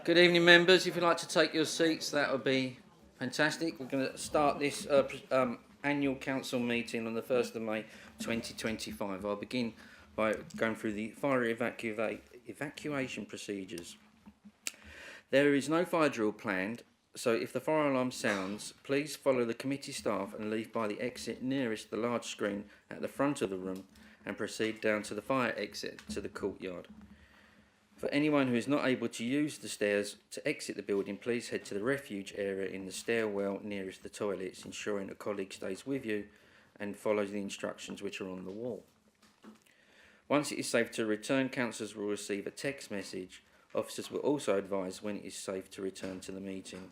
Good evening, members. If you'd like to take your seats, that would be fantastic. We're going to start this annual council meeting on the 1st of May 2025. I'll begin by going through the fire evacuation procedures. There is no fire drill planned, so if the fire alarm sounds, please follow the committee staff and leave by the exit nearest the large screen at the front of the room and proceed down to the fire exit to the courtyard. For anyone who is not able to use the stairs to exit the building, please head to the refuge area in the stairwell nearest the toilets, ensuring a colleague stays with you and follows the instructions which are on the wall. Once it is safe to return, councillors will receive a text message. Officers will also advise when it is safe to return to the meeting.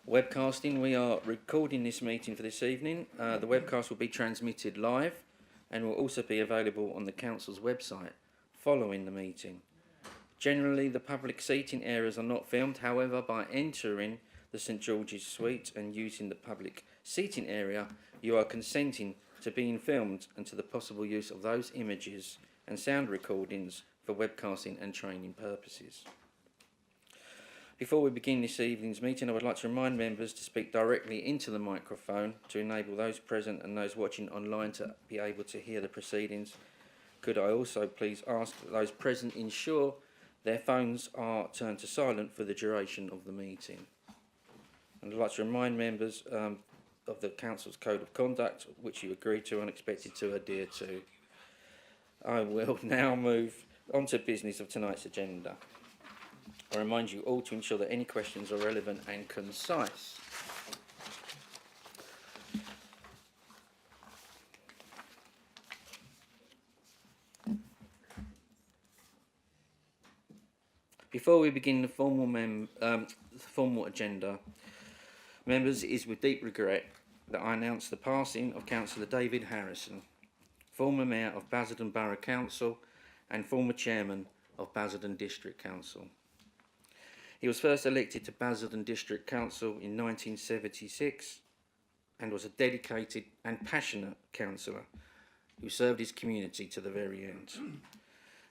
Webcasting. We are recording this meeting for this evening. The webcast will be transmitted live and will also be available on the council's website following the meeting. Generally, the public seating areas are not filmed. However, by entering the St George's Suite and using the public seating area, you are consenting to being filmed and to the possible use of those images and sound recordings for webcasting and training purposes. Before we begin this evening's meeting, I would like to remind members to speak directly into the microphone to enable those present and those watching online to be able to hear the proceedings. Could I also please ask that those present ensure their phones are turned to silent for the duration of the meeting. And I'd like to remind members of the Council's Code of Conduct, which you agree to and expected to adhere to. I will now move on to business of tonight's agenda. I remind you all to ensure that any questions are relevant and concise. Before we begin the formal agenda, members, it is with deep regret that I announce the passing of Councillor David Harrison, former Mayor of Basildon Borough Council and former Chairman of Basildon District Council. He was first elected to Basildon District Council in 1976 and was a dedicated and passionate councillor who served his community to the very end.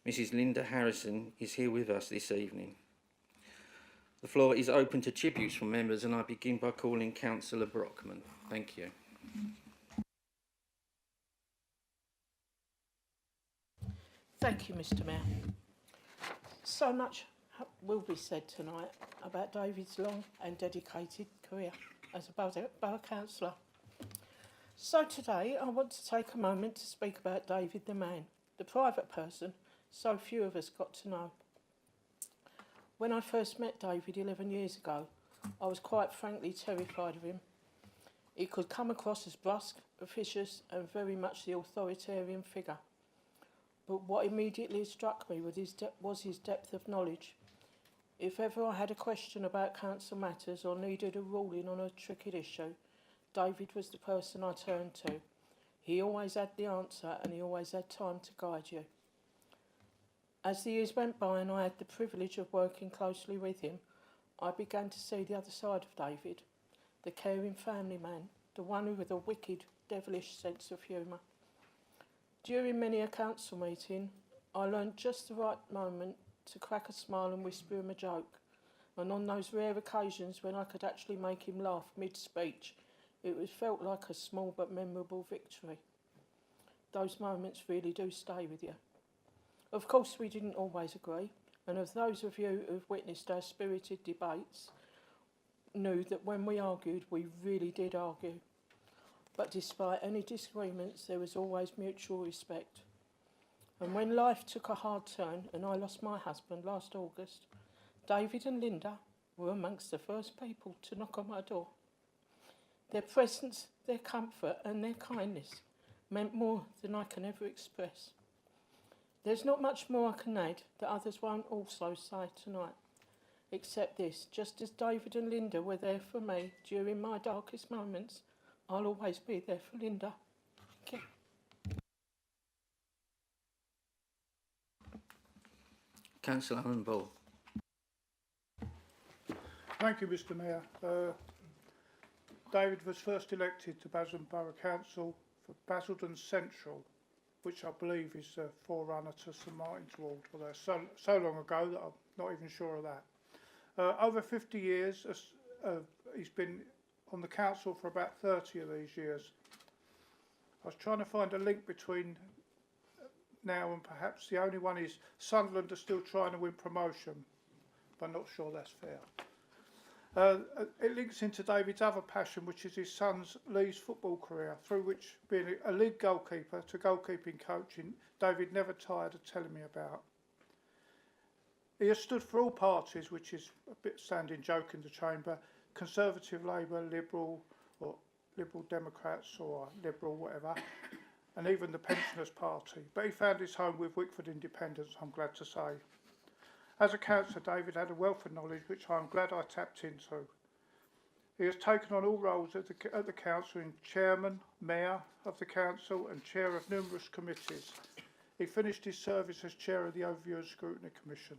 Mrs. Linda Harrison is here with us this evening. The floor is open to tributes from members, and I begin by calling Councillor Brockman. Thank you. Thank you, Mr. Mayor. So much will be said tonight about David's long and dedicated career as a borough councillor. So today I want to take a moment to speak about David the man, the private person so few of us got to know. When I first met David 11 years ago, I was quite frankly terrified of him. He could come across as brusque, officious and very much the authoritarian figure. But what immediately struck me was his depth of knowledge. If ever I had a question about council matters or needed a ruling on a tricky issue, David was the person I turned to. He always had the answer and he always had time to guide you. As the years went by and I had the privilege of working closely with him, I began to see the other side of David, the caring family man, the one with a wicked, devilish sense of humour. During many a council meeting, I learned just the right moment to crack a smile and whisper him a joke, and on those rare occasions when I could actually make him laugh mid-speech, it felt like a small but memorable victory. Those moments really do stay with you. Of course, we didn't always agree, and of those of you who've witnessed our spirited debates knew that when we argued, we really did argue. But despite any disagreements, there was always mutual respect. And when life took a hard turn and I lost my husband last August, David and Linda were amongst the first people to knock on my door. Their presence, their comfort and their kindness meant more than I can ever express. There's not much more I can add that others won't also say tonight, except this: just as David and Linda were there for me during my darkest moments, I'll always be there for Linda. Thank you. Councillor Owen Ball. Thank you, Mr. Mayor. David was first elected to Basildon Borough Council for Basildon Central, which I believe is a forerunner to St Martin's Ward, although so long ago that I'm not even sure of that. Over 50 years, he's been on the council for about 30 of these years. I was trying to find a link between now and perhaps the only one is Sunderland are still trying to win promotion, but I'm not sure that's fair. It links into David's other passion, which is his son's Lee's football career, through which, being a league goalkeeper to goalkeeping coaching, David never tired of telling me about. He has stood for all parties, which is a bit standing joke in the chamber, Conservative, Labour, Liberal, or Liberal Democrats, or Liberal whatever, and even the Pensioners Party. But he found his home with Wickford Independence, I'm glad to say. As a councillor, David had a wealth of knowledge which I'm glad I tapped into. He has taken on all roles at the council, in chairman, mayor of the council and chair of numerous committees. He finished his service as chair of the Overview and Scrutiny Commission.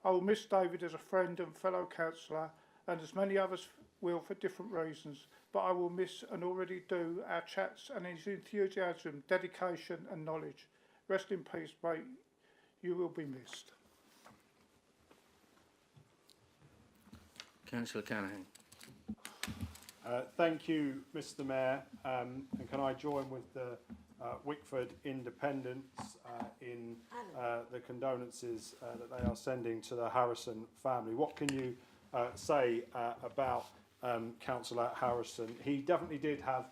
I will miss David as a friend and fellow councillor, and as many others will for different reasons, but I will miss, and already do, our chats and his enthusiasm, dedication and knowledge. Rest in peace, mate. You will be missed. Councillor Callaghan. Thank you, Mr Mayor, and can I join with the Wickford Independents in the condolences that they are sending to the Harrison family. What can you say about Councillor Harrison? He definitely did have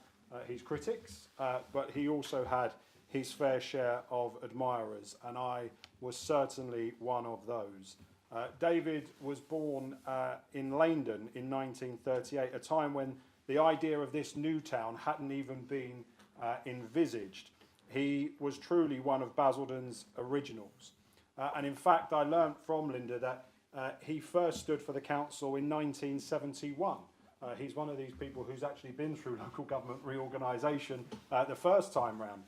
his critics, but he also had his fair share of admirers, and I was certainly one of those. David was born in Leindon in 1938, a time when the idea of this new town hadn't even been envisaged. He was truly one of Basildon's originals. And in fact, I learnt from Linda that he first stood for the council in 1971. He's one of these people who's actually been through local government reorganisation the first time round.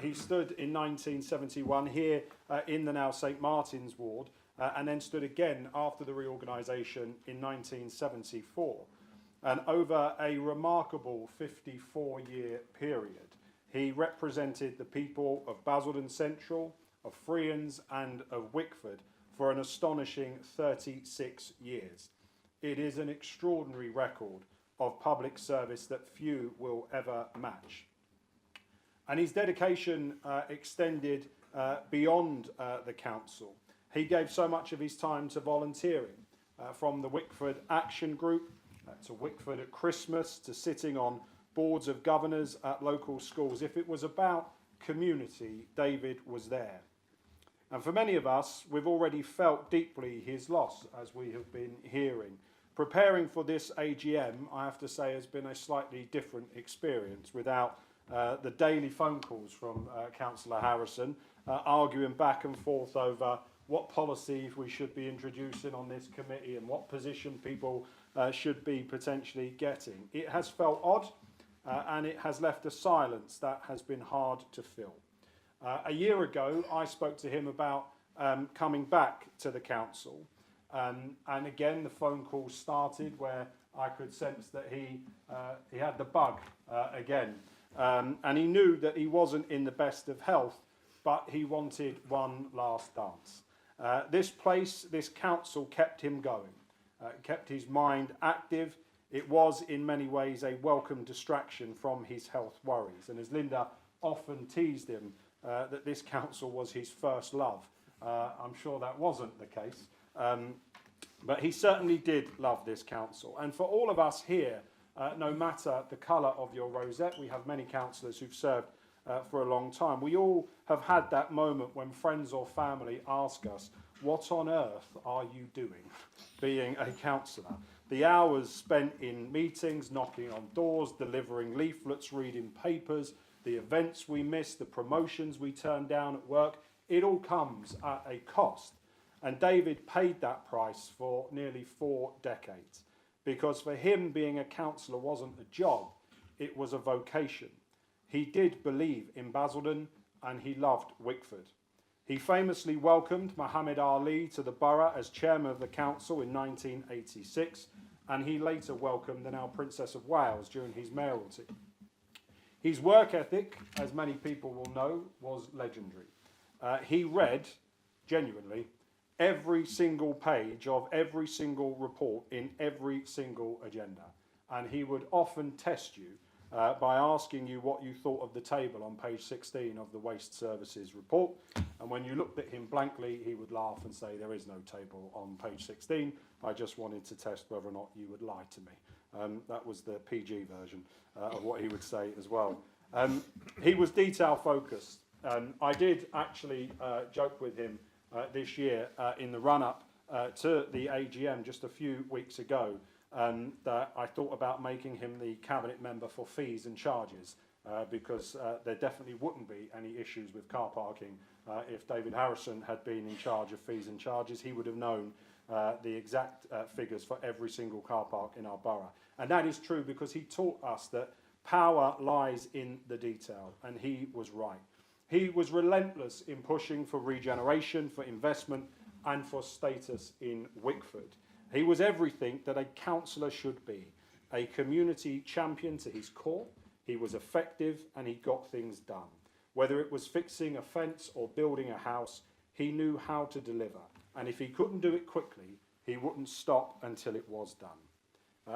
He stood in 1971 here in the now St Martin's ward, and then stood again after the reorganisation in 1974. And over a remarkable 54-year period, he represented the people of Basildon Central, of Friends and of Wickford for an astonishing 36 years. It is an extraordinary record of public service that few will ever match. And his dedication extended beyond the council. He gave so much of his time to volunteering, from the Wickford Action Group to Wickford at Christmas, to sitting on boards of governors at local schools. If it was about community, David was there. And for many of us, we've already felt deeply his loss, as we have been hearing. Preparing for this AGM, I have to say, has been a slightly different experience without the daily phone calls from Councillor Harrison, arguing back and forth over what policies we should be introducing on this committee and what position people should be potentially getting. It has felt odd, and it has left a silence that has been hard to fill. A year ago, I spoke to him about coming back to the council, and again the phone call started where I could sense that he had the bug again, and he knew that he wasn't in the best of health, but he wanted one last dance. This place, this council kept him going, kept his mind active. It was in many ways a welcome distraction from his health worries. And as Linda often teased him, that this council was his first love. I'm sure that wasn't the case. But he certainly did love this council. And for all of us here, no matter the colour of your rosette, we have many councillors who've served for a long time. We all have had that moment when friends or family ask us, what on earth are you doing being a councillor? The hours spent in meetings, knocking on doors, delivering leaflets, reading papers, the events we miss, the promotions we turn down at work, it all comes at a cost. And David paid that price for nearly 4 decades, because for him being a councillor wasn't a job, it was a vocation. He did believe in Basildon and he loved Wickford. He famously welcomed Muhammad Ali to the borough as chairman of the council in 1986, and he later welcomed the now Princess of Wales during his mayoralty. His work ethic, as many people will know, was legendary. He read, genuinely, every single page of every single report in every single agenda. And he would often test you by asking you what you thought of the table on page 16 of the Waste Services report. And when you looked at him blankly, he would laugh and say, there is no table on page 16. I just wanted to test whether or not you would lie to me. That was the PG version of what he would say as well. He was detail focused. I did actually joke with him this year in the run-up to the AGM just a few weeks ago that I thought about making him the cabinet member for fees and charges because there definitely wouldn't be any issues with car parking if David Harrison had been in charge of fees and charges. He would have known the exact figures for every single car park in our borough. And that is true because he taught us that power lies in the detail, and he was right. He was relentless in pushing for regeneration, for investment, and for status in Wickford. He was everything that a councillor should be, a community champion to his core. He was effective and he got things done. Whether it was fixing a fence or building a house, he knew how to deliver. And if he couldn't do it quickly, he wouldn't stop until it was done.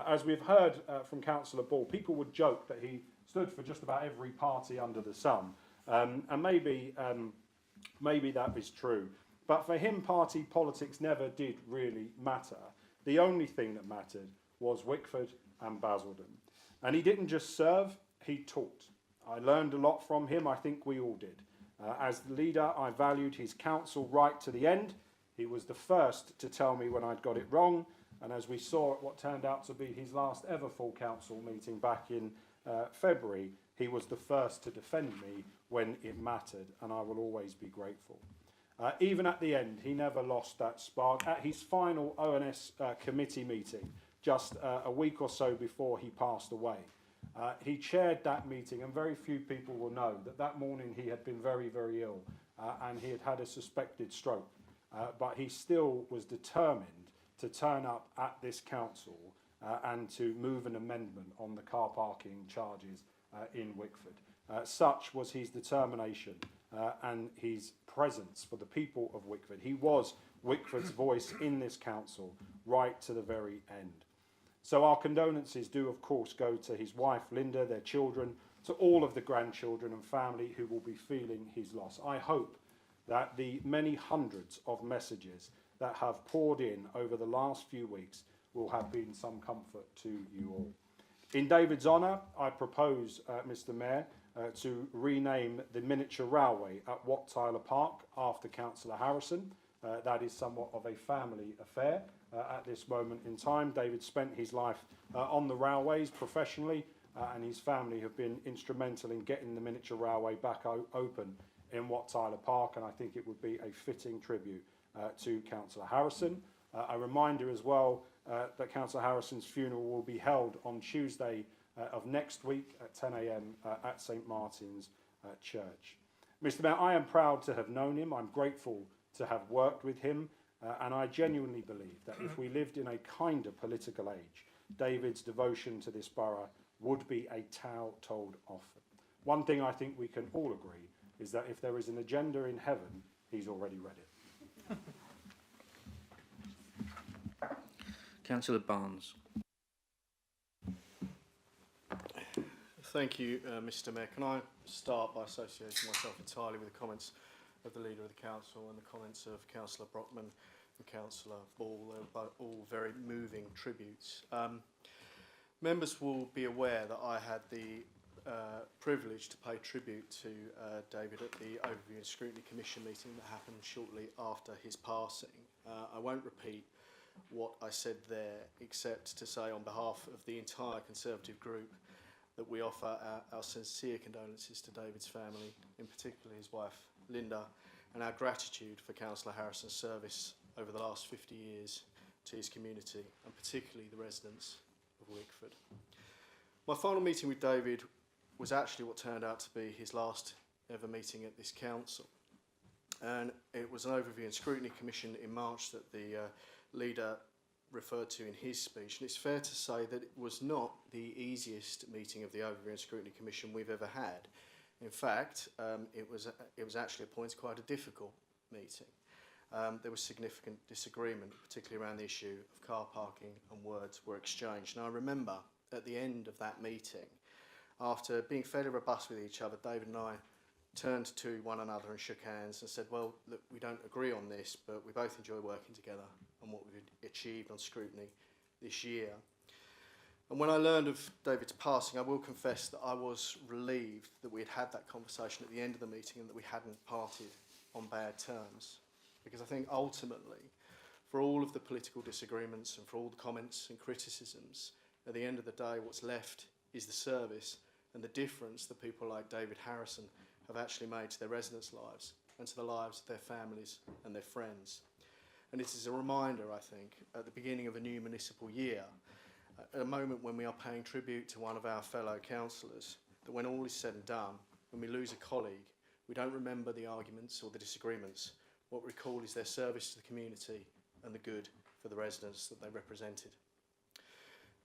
As we've heard from Councillor Ball, people would joke that he stood for just about every party under the sun. And maybe that is true. But for him, party politics never did really matter. The only thing that mattered was Wickford and Basildon. And he didn't just serve, he taught. I learned a lot from him, I think we all did. As the leader, I valued his counsel right to the end. He was the first to tell me when I'd got it wrong. And as we saw at what turned out to be his last ever full council meeting back in February, he was the first to defend me when it mattered, and I will always be grateful. Even at the end, he never lost that spark. At his final ONS committee meeting, just a week or so before he passed away, he chaired that meeting, and very few people will know that that morning he had been very, very ill, and he had had a suspected stroke. But he still was determined to turn up at this council and to move an amendment on the car parking charges in Wickford. Such was his determination and his presence for the people of Wickford. He was Wickford's voice in this council right to the very end. So our condolences do, of course, go to his wife, Linda, their children, to all of the grandchildren and family who will be feeling his loss. I hope that the many hundreds of messages that have poured in over the last few weeks will have been some comfort to you all. In David's honour, I propose, Mr Mayor, to rename the miniature railway at Wat Tyler Park after Councillor Harrison. That is somewhat of a family affair at this moment in time. David spent his life on the railways professionally, and his family have been instrumental in getting the miniature railway back open in Wat Tyler Park, and I think it would be a fitting tribute to Councillor Harrison. A reminder as well that Councillor Harrison's funeral will be held on Tuesday of next week at 10 a.m. At St Martin's Church. Mr Mayor, I am proud to have known him. I'm grateful to have worked with him, and I genuinely believe that if we lived in a kinder political age, David's devotion to this borough would be a tale told often. One thing I think we can all agree is that if there is an agenda in heaven, he's already read it. Councillor Barnes. Thank you, Mr Mayor. Can I start by associating myself entirely with the comments of the Leader of the Council and the comments of Councillor Brockman and Councillor Ball. They're all very moving tributes. Members will be aware that I had the privilege to pay tribute to David at the Overview and Scrutiny Commission meeting that happened shortly after his passing. I won't repeat what I said there, except to say on behalf of the entire Conservative group that we offer our sincere condolences to David's family, in particular his wife Linda, and our gratitude for Councillor Harrison's service over the last 50 years to his community, and particularly the residents of Wickford. My final meeting with David was actually what turned out to be his last ever meeting at this council. And it was an Overview and Scrutiny Commission in March that the leader referred to in his speech, and it's fair to say that it was not the easiest meeting of the Overview and Scrutiny Commission we've ever had. In fact, it was actually at points quite a difficult meeting. there was significant disagreement, particularly around the issue of car parking, and words were exchanged. And I remember at the end of that meeting, after being fairly robust with each other, David and I turned to one another and shook hands and said, well, look, we don't agree on this, but we both enjoy working together on what we've achieved on scrutiny this year. And when I learned of David's passing, I will confess that I was relieved that we had had that conversation at the end of the meeting and that we hadn't parted on bad terms. Because I think ultimately, for all of the political disagreements and for all the comments and criticisms, at the end of the day, what's left is the service and the difference that people like David Harrison have actually made to their residents' lives and to the lives of their families and their friends. And it is a reminder, I think, at the beginning of a new municipal year, at a moment when we are paying tribute to one of our fellow councillors, that when all is said and done, when we lose a colleague, we don't remember the arguments or the disagreements. What we recall is their service to the community and the good for the residents that they represented.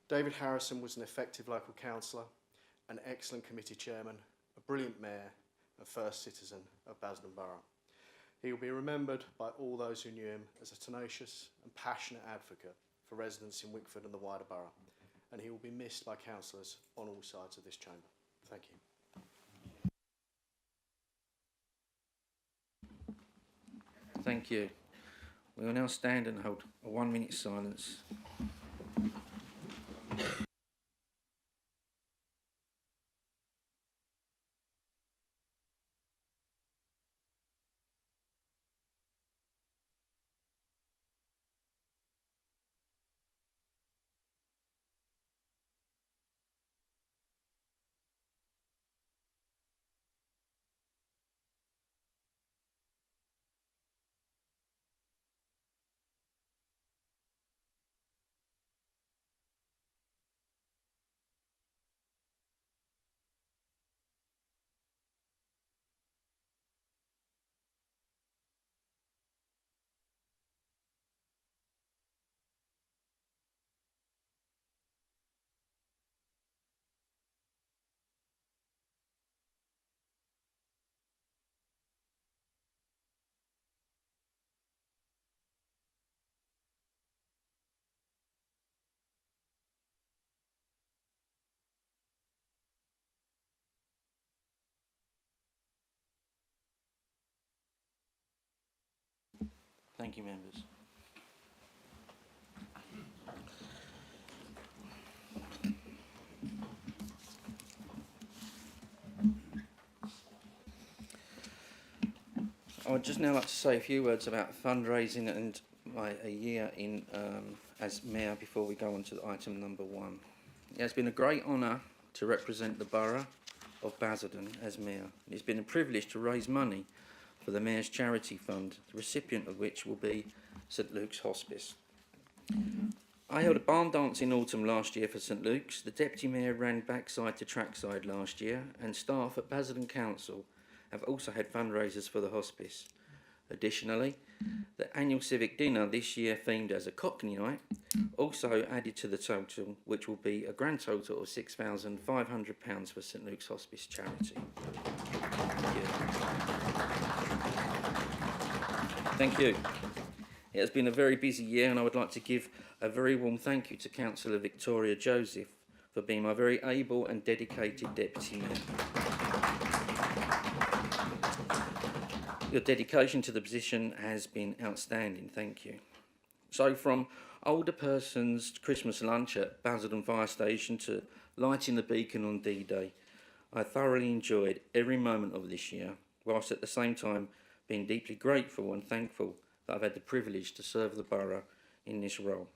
David Harrison was an effective local councillor, an excellent committee chairman, a brilliant mayor, and first citizen of Basildon Borough. He will be remembered by all those who knew him as a tenacious and passionate advocate for residents in Wickford and the wider borough, and he will be missed by councillors on all sides of this chamber. Thank you. Thank you. We will now stand and hold a 1 minute silence. Thank you, members. I would just now like to say a few words about fundraising and a year in as Mayor before we go on to item number 1. It has been a great honour to represent the Borough of Basildon as Mayor. It's been a privilege to raise money for the Mayor's Charity Fund, the recipient of which will be St Luke's Hospice. I held a barn dance in autumn last year for St Luke's. The Deputy Mayor ran backside to trackside last year, and staff at Basildon Council have also had fundraisers for the hospice. Additionally, the annual civic dinner this year themed as a Cockney night also added to the total, which will be a grand total of £6,500 for St Luke's Hospice charity. Thank you. Thank you. It has been a very busy year, and I would like to give a very warm thank you to Councillor Victoria Joseph for being my very able and dedicated Deputy Mayor. Your dedication to the position has been outstanding, thank you. So from older person's Christmas lunch at Basildon Fire Station to lighting the beacon on D-Day, I thoroughly enjoyed every moment of this year, whilst at the same time being deeply grateful and thankful that I've had the privilege to serve the borough in this role.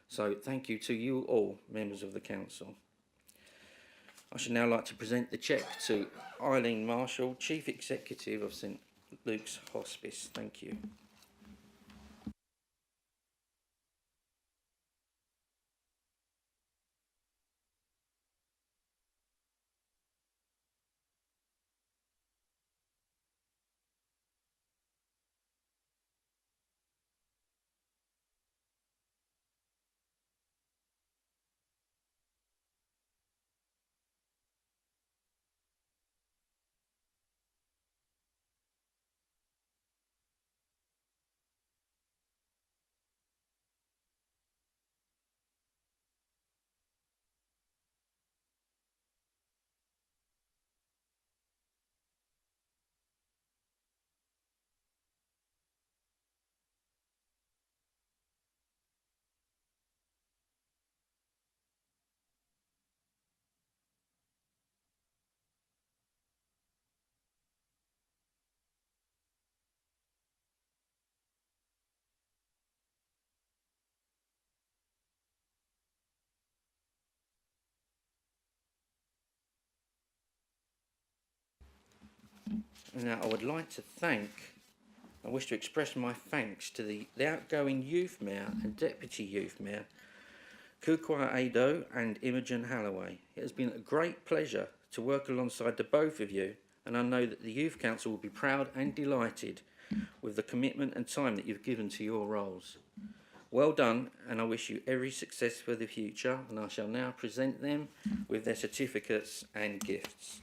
So thank you to you all, members of the council. I should now like to present the cheque to Eileen Marshall, Chief Executive of St Luke's Hospice. Thank you. Now, I would like to I wish to express my thanks to the outgoing Youth Mayor and Deputy Youth Mayor, Kukwa Ado and Imogen Halloway. It has been a great pleasure to work alongside the both of you, and I know that the Youth Council will be proud and delighted with the commitment and time that you've given to your roles. Well done, and I wish you every success for the future, and I shall now present them with their certificates and gifts.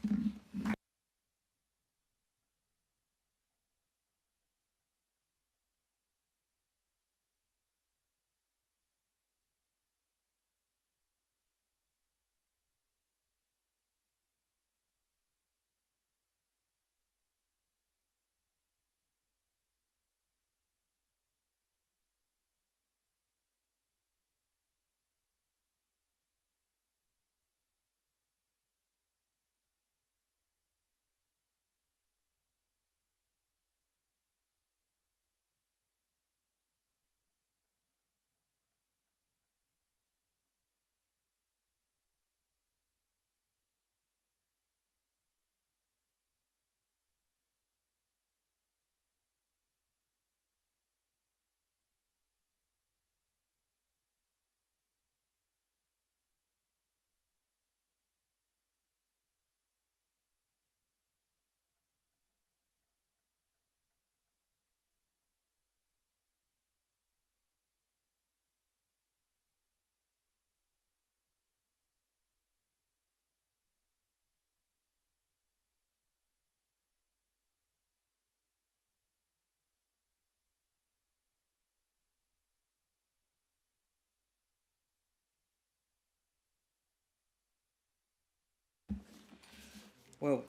Well,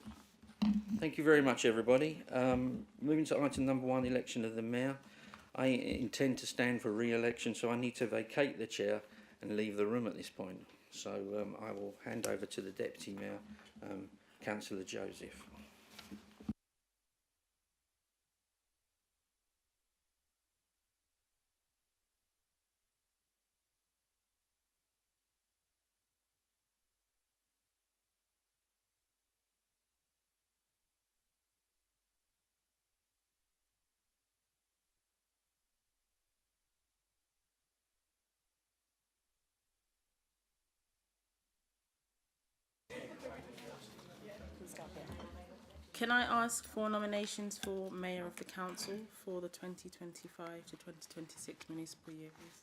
thank you very much, everybody. Moving to item number 1, election of the Mayor. I intend to stand for re-election, so I need to vacate the chair and leave the room at this point. So I will hand over to the Deputy Mayor, Councillor Joseph. Can I ask for nominations for Mayor of the Council for the 2025 to 2026 municipal year, please?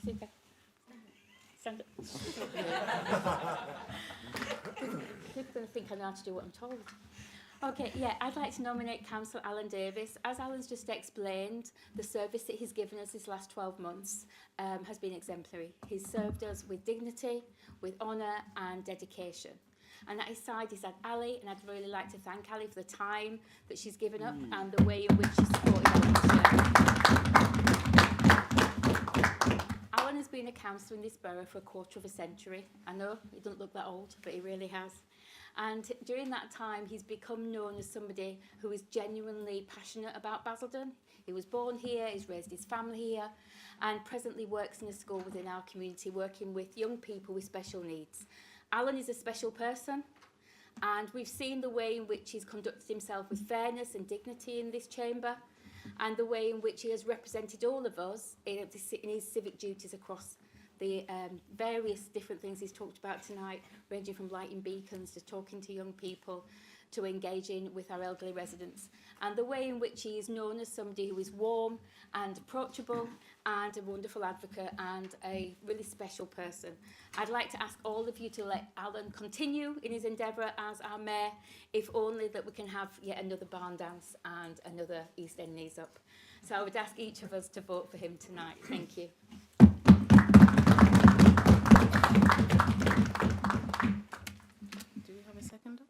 Super. Stand up. People are going to think I know how to do what I'm told. Okay, yeah, I'd like to nominate Councillor Alan Davis. As Alan's just explained, the service that he's given us this last 12 months has been exemplary. He's served us with dignity, with honour and dedication. And at his side, he's had Ali, and I'd really like to thank Ali for the time that she's given up and the way in which she's supported our Alan has been a councillor in this borough for a quarter of a century. I know he doesn't look that old, but he really has. And during that time, he's become known as somebody who is genuinely passionate about Basildon. He was born here, he's raised his family here, and presently works in a school within our community, working with young people with special needs. Alan is a special person, and we've seen the way in which he's conducted himself with fairness and dignity in this chamber, and the way in which he has represented all of us in his civic duties across the various different things he's talked about tonight, ranging from lighting beacons to talking to young people to engaging with our elderly residents, and the way in which he is known as somebody who is warm and approachable and a wonderful advocate and a really special person. I'd like to ask all of you to let Alan continue in his endeavour as our mayor, if only that we can have yet another barn dance and another East End Knees Up. So I would ask each of us to vote for him tonight. Thank you. Do we have a seconder?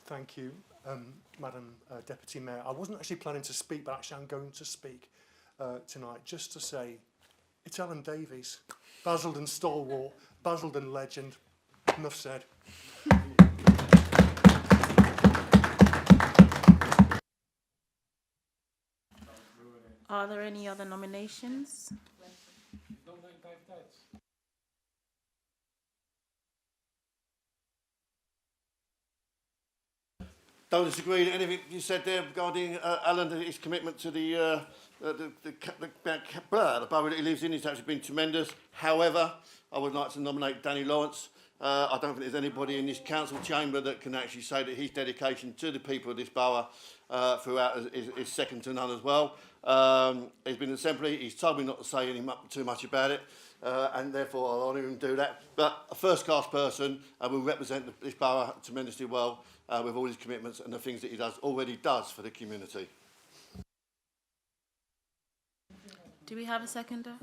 Thank you, Madam Deputy Mayor. I wasn't actually planning to speak, but actually I'm going to speak tonight just to say it's Alan Davies, Basildon stalwart, Basildon legend. Enough said. Are there any other nominations? Don't disagree with anything you said there regarding Alan and his commitment to the borough that he lives in. It's actually been tremendous. However, I would like to nominate Danny Lawrence. I don't think there's anybody in this council chamber that can actually say that his dedication to the people of this borough throughout is second to none as well. He's been exemplary. He's told me not to say too much about it, and therefore I'll honour him and do that. But a first-class person will represent this borough tremendously well with all his commitments and the things that he already does for the community. Do we have a seconder?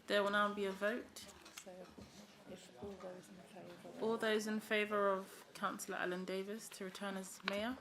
There will now be a vote. All those in favour of Councillor Alan Davis to return as Mayor?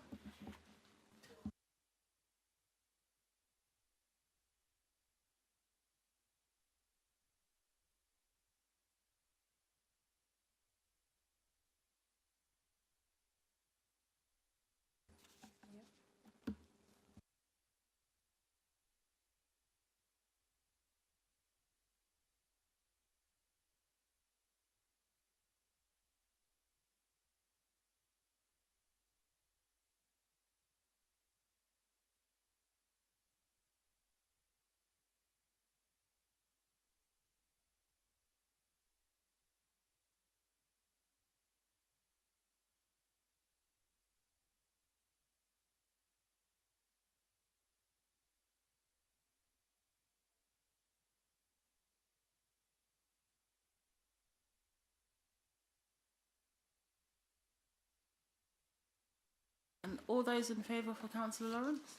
And all those in favour for Councillor Lawrence?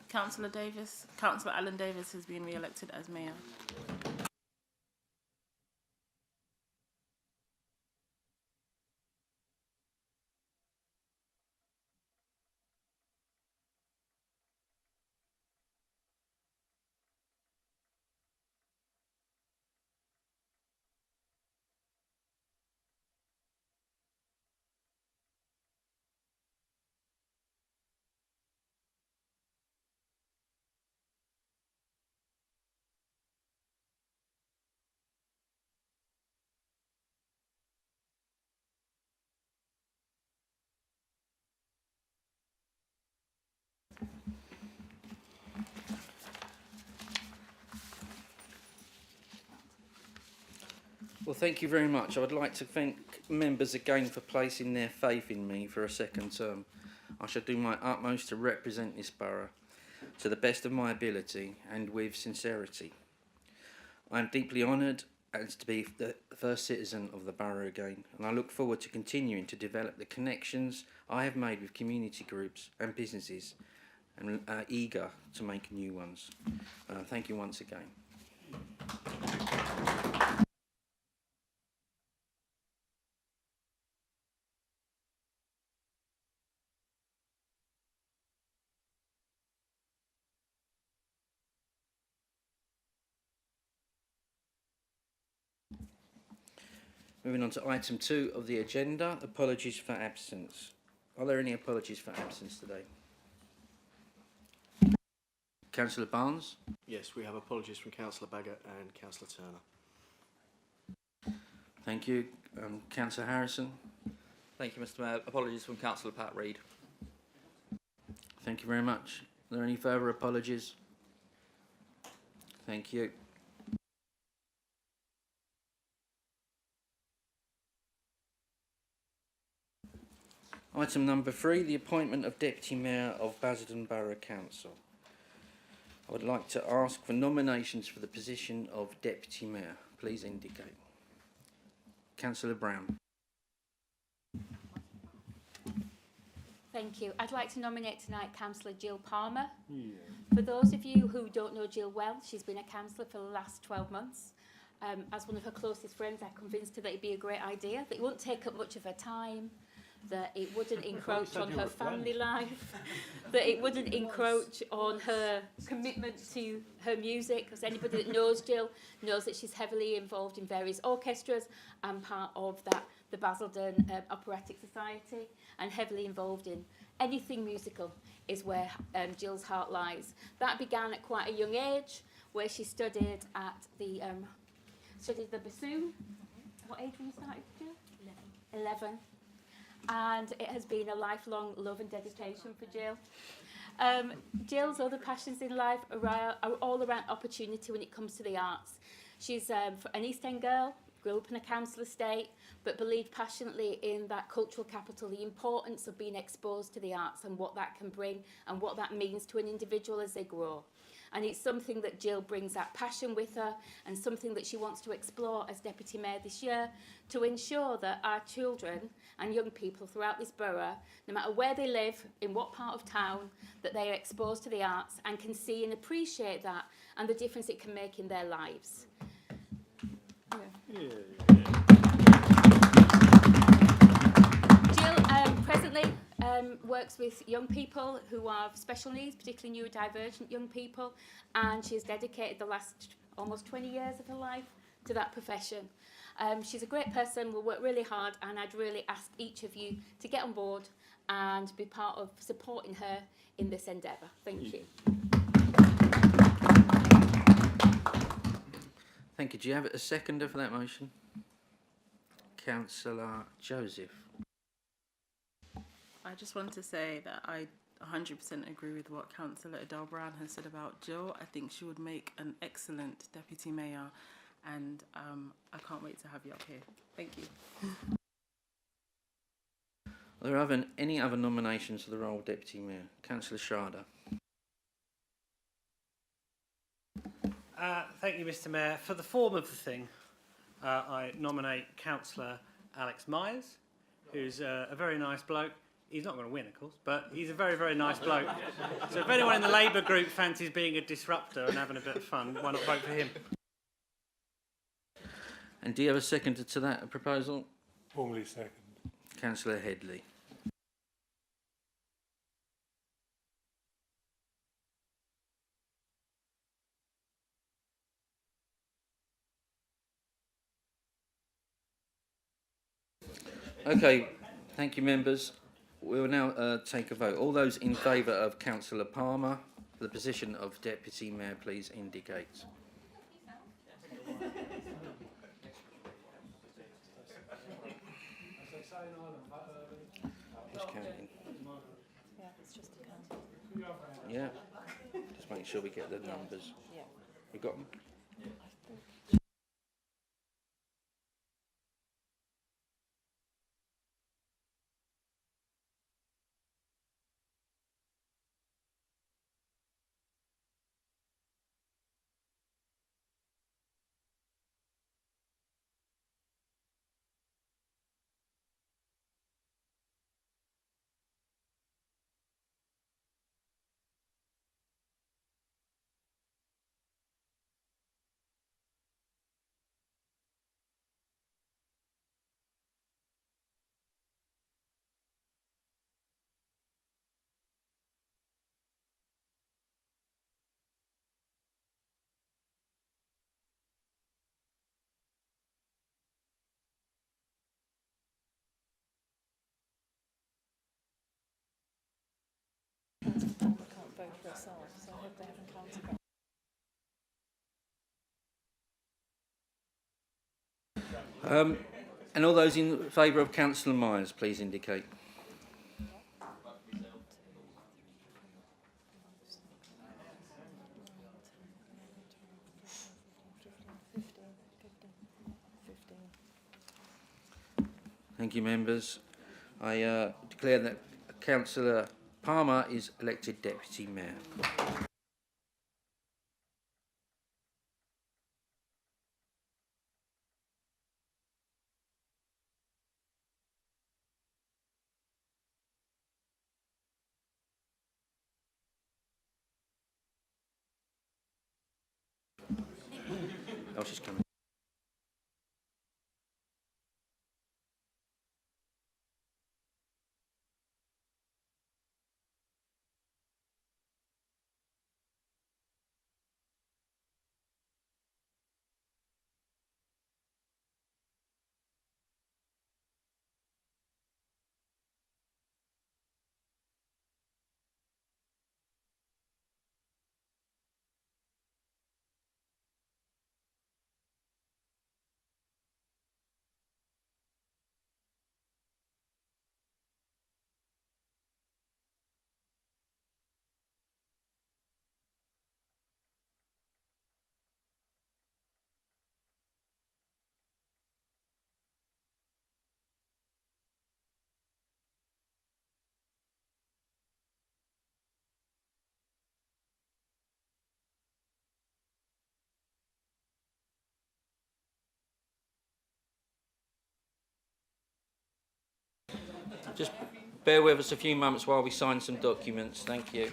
Councillor Alan Davis has been re-elected as Mayor. Well, thank you very much. I would like to thank members again for placing their faith in me for a second term. I shall do my utmost to represent this borough to the best of my ability and with sincerity. I am deeply honoured as to be the first citizen of the borough again, and I look forward to continuing to develop the connections I have made with community groups and businesses, and eager to make new ones. Thank you once again. Moving on to item 2 of the agenda, apologies for absence. Are there any apologies for absence today? Councillor Barnes? Yes, we have apologies from Councillor Baggott and Councillor Turner. Thank you. Councillor Harrison? Thank you, Mr. Mayor. Apologies from Councillor Pat Reid. Thank you very much. Are there any further apologies? Thank you. Item number 3, the appointment of Deputy Mayor of Basildon Borough Council. I would like to ask for nominations for the position of Deputy Mayor. Please indicate. Councillor Brown. Thank you. I'd like to nominate tonight Councillor Jill Palmer. For those of you who don't know Jill well, she's been a councillor for the last 12 months. As one of her closest friends, I convinced her that it'd be a great idea, that it wouldn't take up much of her time, that it wouldn't encroach on her family life, that it wouldn't encroach on her commitment to her music, because anybody that knows Jill knows that she's heavily involved in various orchestras and part of that, the Basildon Operatic Society, and heavily involved in anything musical is where Jill's heart lies. That began at quite a young age, where she studied at the bassoon. What age were you started, Jill? 11. And it has been a lifelong love and dedication for Jill. Jill's other passions in life are all around opportunity when it comes to the arts. She's an East End girl, grew up in a council estate, but believed passionately in that cultural capital, the importance of being exposed to the arts and what that can bring and what that means to an individual as they grow. And it's something that Jill brings that passion with her, and something that she wants to explore as Deputy Mayor this year, to ensure that our children and young people throughout this borough, no matter where they live, in what part of town, that they are exposed to the arts and can see and appreciate that and the difference it can make in their lives. Jill presently works with young people who have special needs, particularly neurodivergent young people, and she's dedicated the last almost 20 years of her life to that profession. She's a great person, will work really hard, and I'd really ask each of you to get on board and be part of supporting her in this endeavour. Thank you. Thank you. Do you have a seconder for that motion? Councillor Joseph. I just want to say that I 100% agree with what Councillor Adele Brown has said about Jill. I think she would make an excellent Deputy Mayor, and I can't wait to have you up here. Thank you. Are there any other nominations for the role of Deputy Mayor? Councillor Schrader. Thank you, Mr. Mayor. For the form of the thing, I nominate Councillor Alex Myers, who's a very nice bloke. He's not going to win, of course, but he's a very, very nice bloke. So if anyone in the Labour group fancies being a disruptor and having a bit of fun, why not vote for him? And do you have a seconder to that proposal? Formally second. Councillor Headley. Okay, thank you, members. We will now take a vote. All those in favour of Councillor Palmer for the position of Deputy Mayor, please indicate. Just counting. Yeah, it's just a count. Yeah, just make sure we get the numbers. Yeah. We got them? Can't vote for herself, so I hope they haven't counted that. And all those in favour of Councillor Myers, please indicate. Thank you, members. I declare that Councillor Palmer is elected Deputy Mayor. else is coming. Just bear with us a few moments while we sign some documents. Thank you.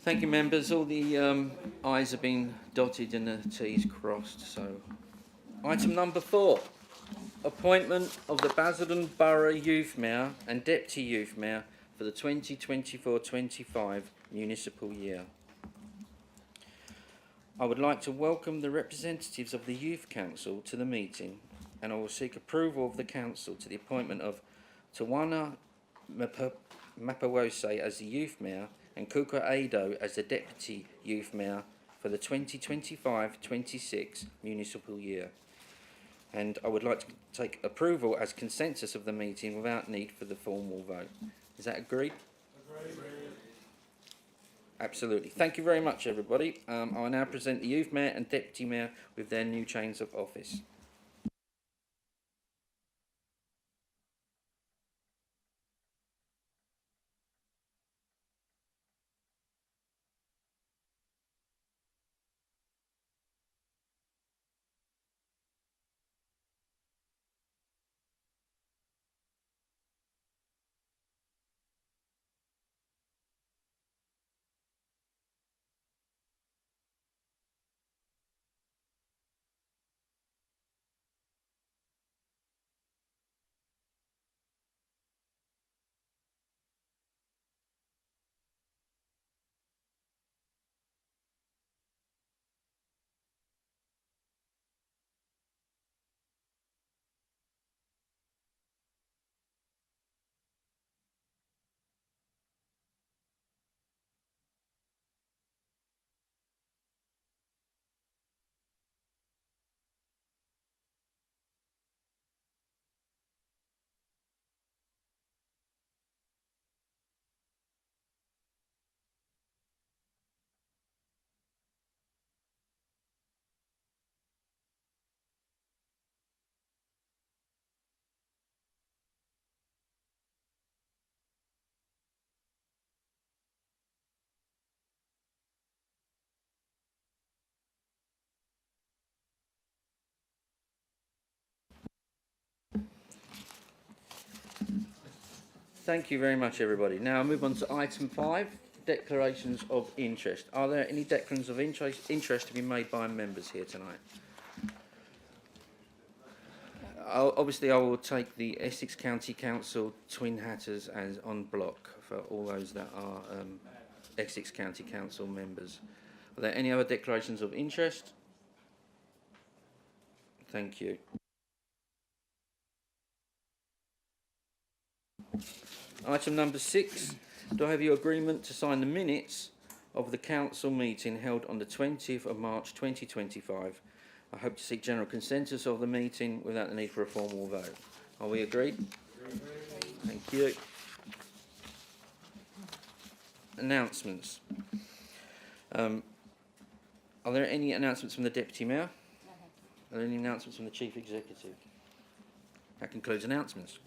Thank you, members. All the I's have been dotted and the T's crossed. So, item number 4, appointment of the Basildon Borough Youth Mayor and Deputy Youth Mayor for the 2024-25 municipal year. I would like to welcome the representatives of the Youth Council to the meeting, and I will seek approval of the Council to the appointment of Tawana Mapawose as the Youth Mayor and Kuka Ado as the Deputy Youth Mayor for the 2025-26 municipal year. And I would like to take approval as consensus of the meeting without need for the formal vote. Is that agreed? Agreed. Absolutely. Thank you very much, everybody. I will now present the Youth Mayor and Deputy Mayor with their new chains of office. Thank you very much, everybody. Now I move on to item 5, declarations of interest. Are there any declarations of interest to be made by members here tonight? Obviously, I will take the Essex County Council Twin Hatters as on block for all those that are Essex County Council members. Are there any other declarations of interest? Thank you. Item number 6. Do I have your agreement to sign the minutes of the council meeting held on the 20th of March 2025? I hope to seek general consensus of the meeting without the need for a formal vote. Are we agreed? Thank you. Announcements. Are there any announcements from the Deputy Mayor? Are there any announcements from the Chief Executive? That concludes announcements.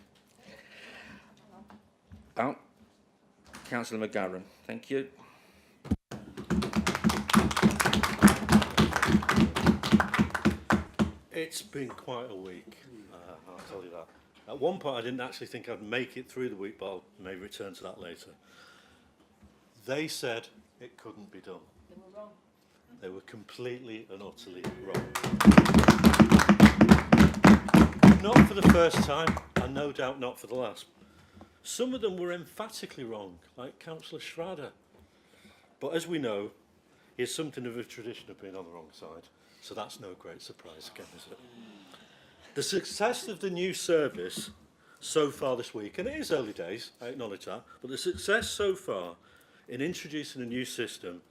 Oh, Councillor McGovern, thank you. It's been quite a week, I'll tell you that. At one point I didn't actually think I'd make it through the week, but I may return to that later. They said it couldn't be done. They were wrong. They were completely and utterly wrong. Not for the first time, and no doubt not for the last. Some of them were emphatically wrong, like Councillor Schrader. But as we know, he has something of a tradition of being on the wrong side. So that's no great surprise again, is it? The success of the new service so far this week, and it is early days, I acknowledge that, but the success so far in introducing a new system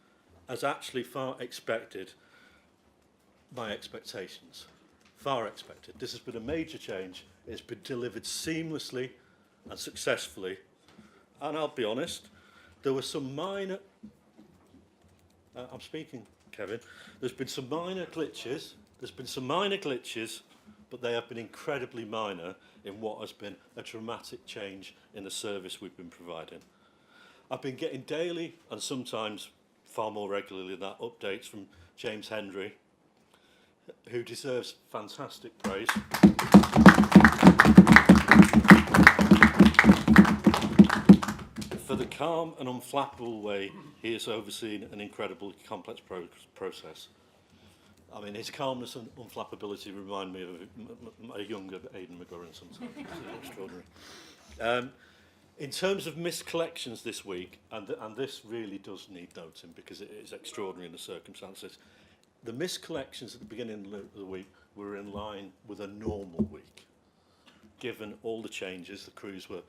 has actually far exceeded my expectations. Far exceeded. This has been a major change. It's been delivered seamlessly and successfully. And I'll be honest, there were some minor... I'm speaking, Kevin. There's been some minor glitches. But they have been incredibly minor in what has been a dramatic change in the service we've been providing. I've been getting daily, and sometimes far more regularly than that, updates from James Hendry, who deserves fantastic praise. For the calm and unflappable way he has overseen an incredibly complex process. I mean, his calmness and unflappability remind me of a younger Aidan McGurran sometimes. It's extraordinary. In terms of missed collections this week, and this really does need noting because it is extraordinary in the circumstances, the missed collections at the beginning of the week were in line with a normal week. Given all the changes, the crews were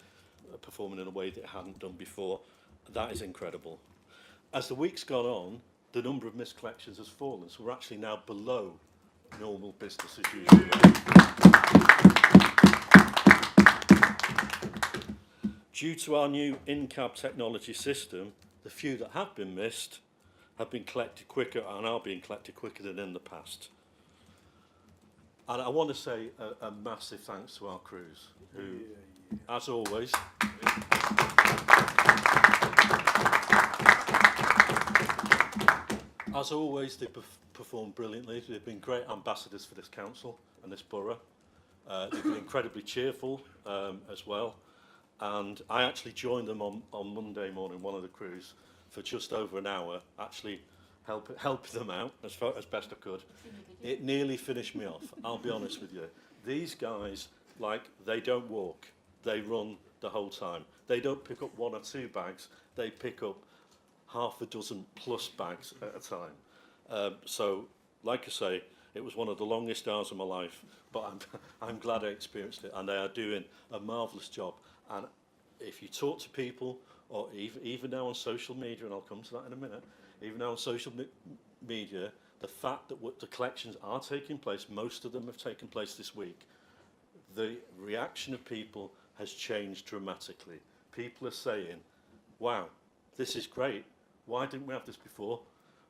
performing in a way that it hadn't done before. That is incredible. As the week's gone on, the number of missed collections has fallen, so we're actually now below normal business as usual. Due to our new in-cab technology system, the few that have been missed have been collected quicker and are being collected quicker than in the past. And I want to say a massive thanks to our crews, who, as always, they performed brilliantly. They've been great ambassadors for this council and this borough. They've been incredibly cheerful as well. And I actually joined them on Monday morning, one of the crews, for just over an hour, actually helping them out as best I could. It nearly finished me off, I'll be honest with you. These guys, they don't walk, they run the whole time. They don't pick up 1 or 2 bags, they pick up half a dozen plus bags at a time. So, like I say, it was one of the longest hours of my life, but I'm glad I experienced it, and they are doing a marvellous job. And if you talk to people, or even now on social media, and I'll come to that in a minute, even now on social media, the fact that the collections are taking place, most of them have taken place this week, the reaction of people has changed dramatically. People are saying, wow, this is great. Why didn't we have this before?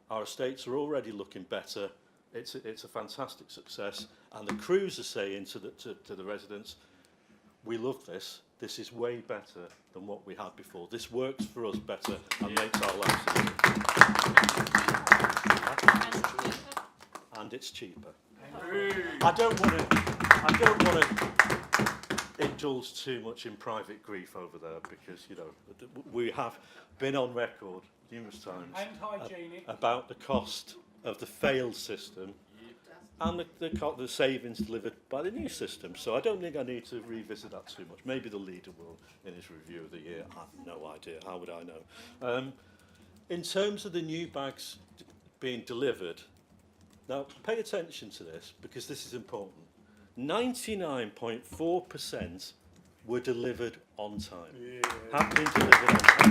Our estates are already looking better. It's a fantastic success. And the crews are saying to the residents, we love this. This is way better than what we had before. This works for us better and makes our lives easier. And it's cheaper. I don't want indulge too much in private grief over there because, you know, we have been on record numerous times about the cost of the failed system and the savings delivered by the new system. So I don't think I need to revisit that too much. Maybe the leader will in his review of the year. I have no idea. How would I know? In terms of the new bags being delivered, now pay attention to this because this is important. 99.4% were delivered on time. Yeah. Have been delivered on time.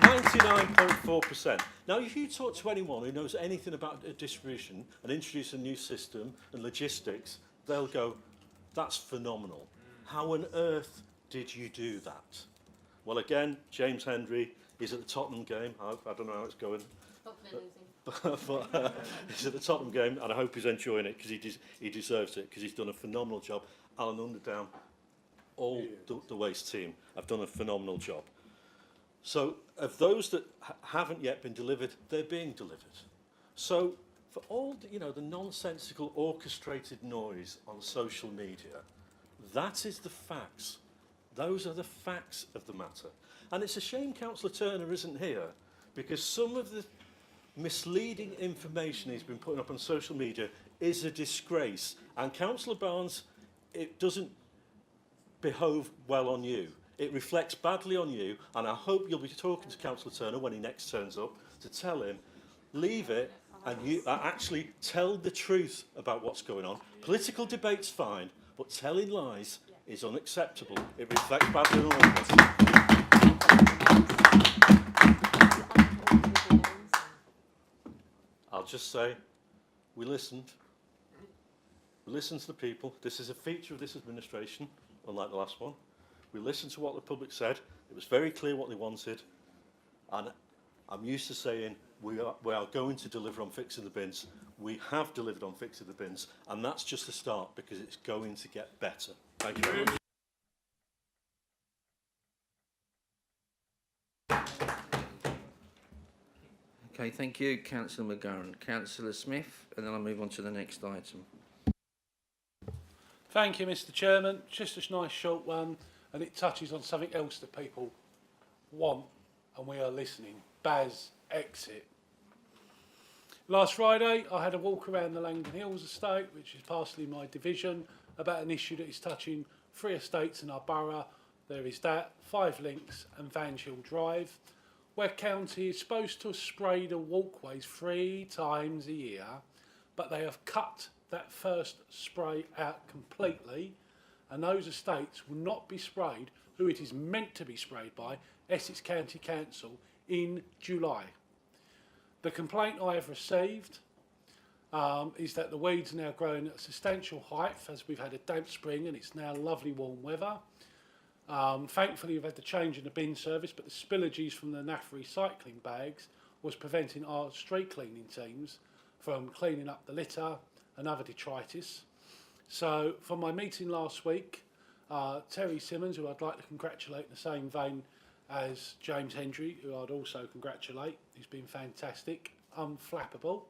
99.4%. Now, if you talk to anyone who knows anything about distribution and introduce a new system and logistics, they'll go, that's phenomenal. How on earth did you do that? Well, again, James Hendry, he's at the Tottenham game. I don't know how it's going. But he's at the Tottenham game, and I hope he's enjoying it because he deserves it because he's done a phenomenal job. Alan Underdown, all the waste team have done a phenomenal job. So of those that haven't yet been delivered, they're being delivered. So for all the nonsensical orchestrated noise on social media, that is the facts. Those are the facts of the matter. And it's a shame Councillor Turner isn't here because some of the misleading information he's been putting up on social media is a disgrace. And Councillor Barnes, it doesn't behove well on you. It reflects badly on you, and I hope you'll be talking to Councillor Turner when he next turns up to tell him, leave it, and you actually tell the truth about what's going on. Political debate's fine, but telling lies is unacceptable. It reflects badly on all of us. I'll just say, we listened. We listened to the people. This is a feature of this administration, unlike the last one. We listened to what the public said. It was very clear what they wanted. And I'm used to saying we are going to deliver on fixing the bins. We have delivered on fixing the bins. And that's just the start because it's going to get better. Thank you very much. Okay, thank you, Councillor McGarren. Councillor Smith, and then I'll move on to the next item. Thank you, Mr. Chairman. Just a nice short one, and it touches on something else that people want, and we are listening. Baz exit. Last Friday, I had a walk around the Langdon Hills estate, which is partially my division, about an issue that is touching 3 estates in our borough. There is that, 5 Links and Vanchill Drive, where County is supposed to spray the walkways 3 times a year, but they have cut that first spray out completely, and those estates will not be sprayed, who it is meant to be sprayed by, Essex County Council, in July. The complaint I have received is that the weeds are now growing at a substantial height as we've had a damp spring and it's now lovely warm weather. Thankfully we've had the change in the bin service, but the spillages from the NAF recycling bags was preventing our street cleaning teams from cleaning up the litter and other detritus. So from my meeting last week, Terry Simmons, who I'd like to congratulate in the same vein as James Hendry, who I'd also congratulate, he's been fantastic, unflappable,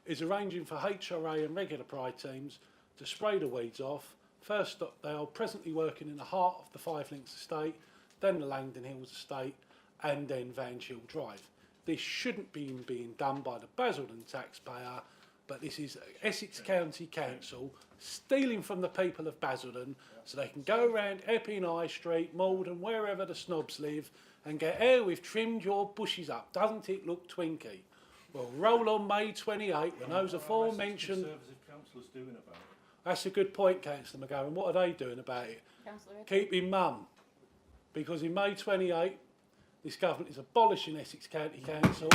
is arranging for HRA and regular Pride teams to spray the weeds off. First up, they are presently working in the heart of the 5 Links estate, then the Langdon Hills estate, and then Vanchill Drive. This shouldn't be being done by the Basildon taxpayer, but this is Essex County Council stealing from the people of Basildon so they can go around Epping High Street, Malden, wherever the snobs live, and get, oh, we've trimmed your bushes up. Doesn't it look twinky? Well, roll on May 28 when those aforementioned... Councillors doing about it? That's a good point, Councillor McGowan. What are they doing about it? Keeping mum. Because in May 28, this government is abolishing Essex County Council.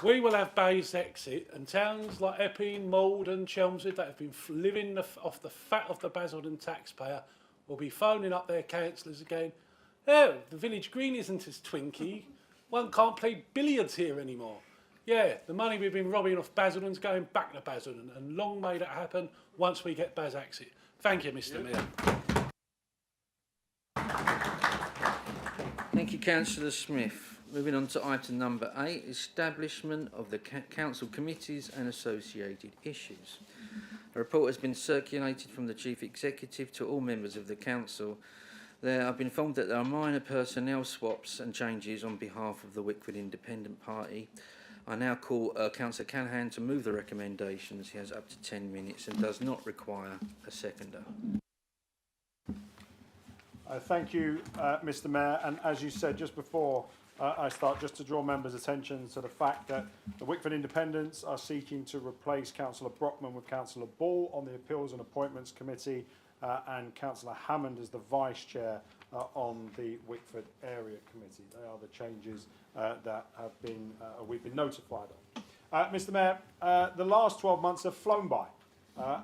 We will have Bayes exit, and towns like Epping, Malden, Chelmsford that have been living off the fat of the Basildon taxpayer will be phoning up their councillors again. Oh, the village green isn't as twinky. One can't play billiards here anymore. Yeah, the money we've been robbing off Basildon's going back to Basildon, and long may that happen once we get Baz exit. Thank you, Mr. Mayor. Thank you, Councillor Smith. Moving on to item number 8, establishment of the council committees and associated issues. A report has been circulated from the Chief Executive to all members of the council. I've been informed that there are minor personnel swaps and changes on behalf of the Wickford Independent Party. I now call Councillor Callaghan to move the recommendations. He has up to 10 minutes and does not require a seconder. Thank you, Mr. Mayor. And as you said just before I start, just to draw members' attention to the fact that the Wickford Independents are seeking to replace Councillor Brockman with Councillor Ball on the Appeals and Appointments Committee and Councillor Hammond as the Vice Chair on the Wickford Area Committee. They are the changes that have been we've been notified of. Mr. Mayor, the last 12 months have flown by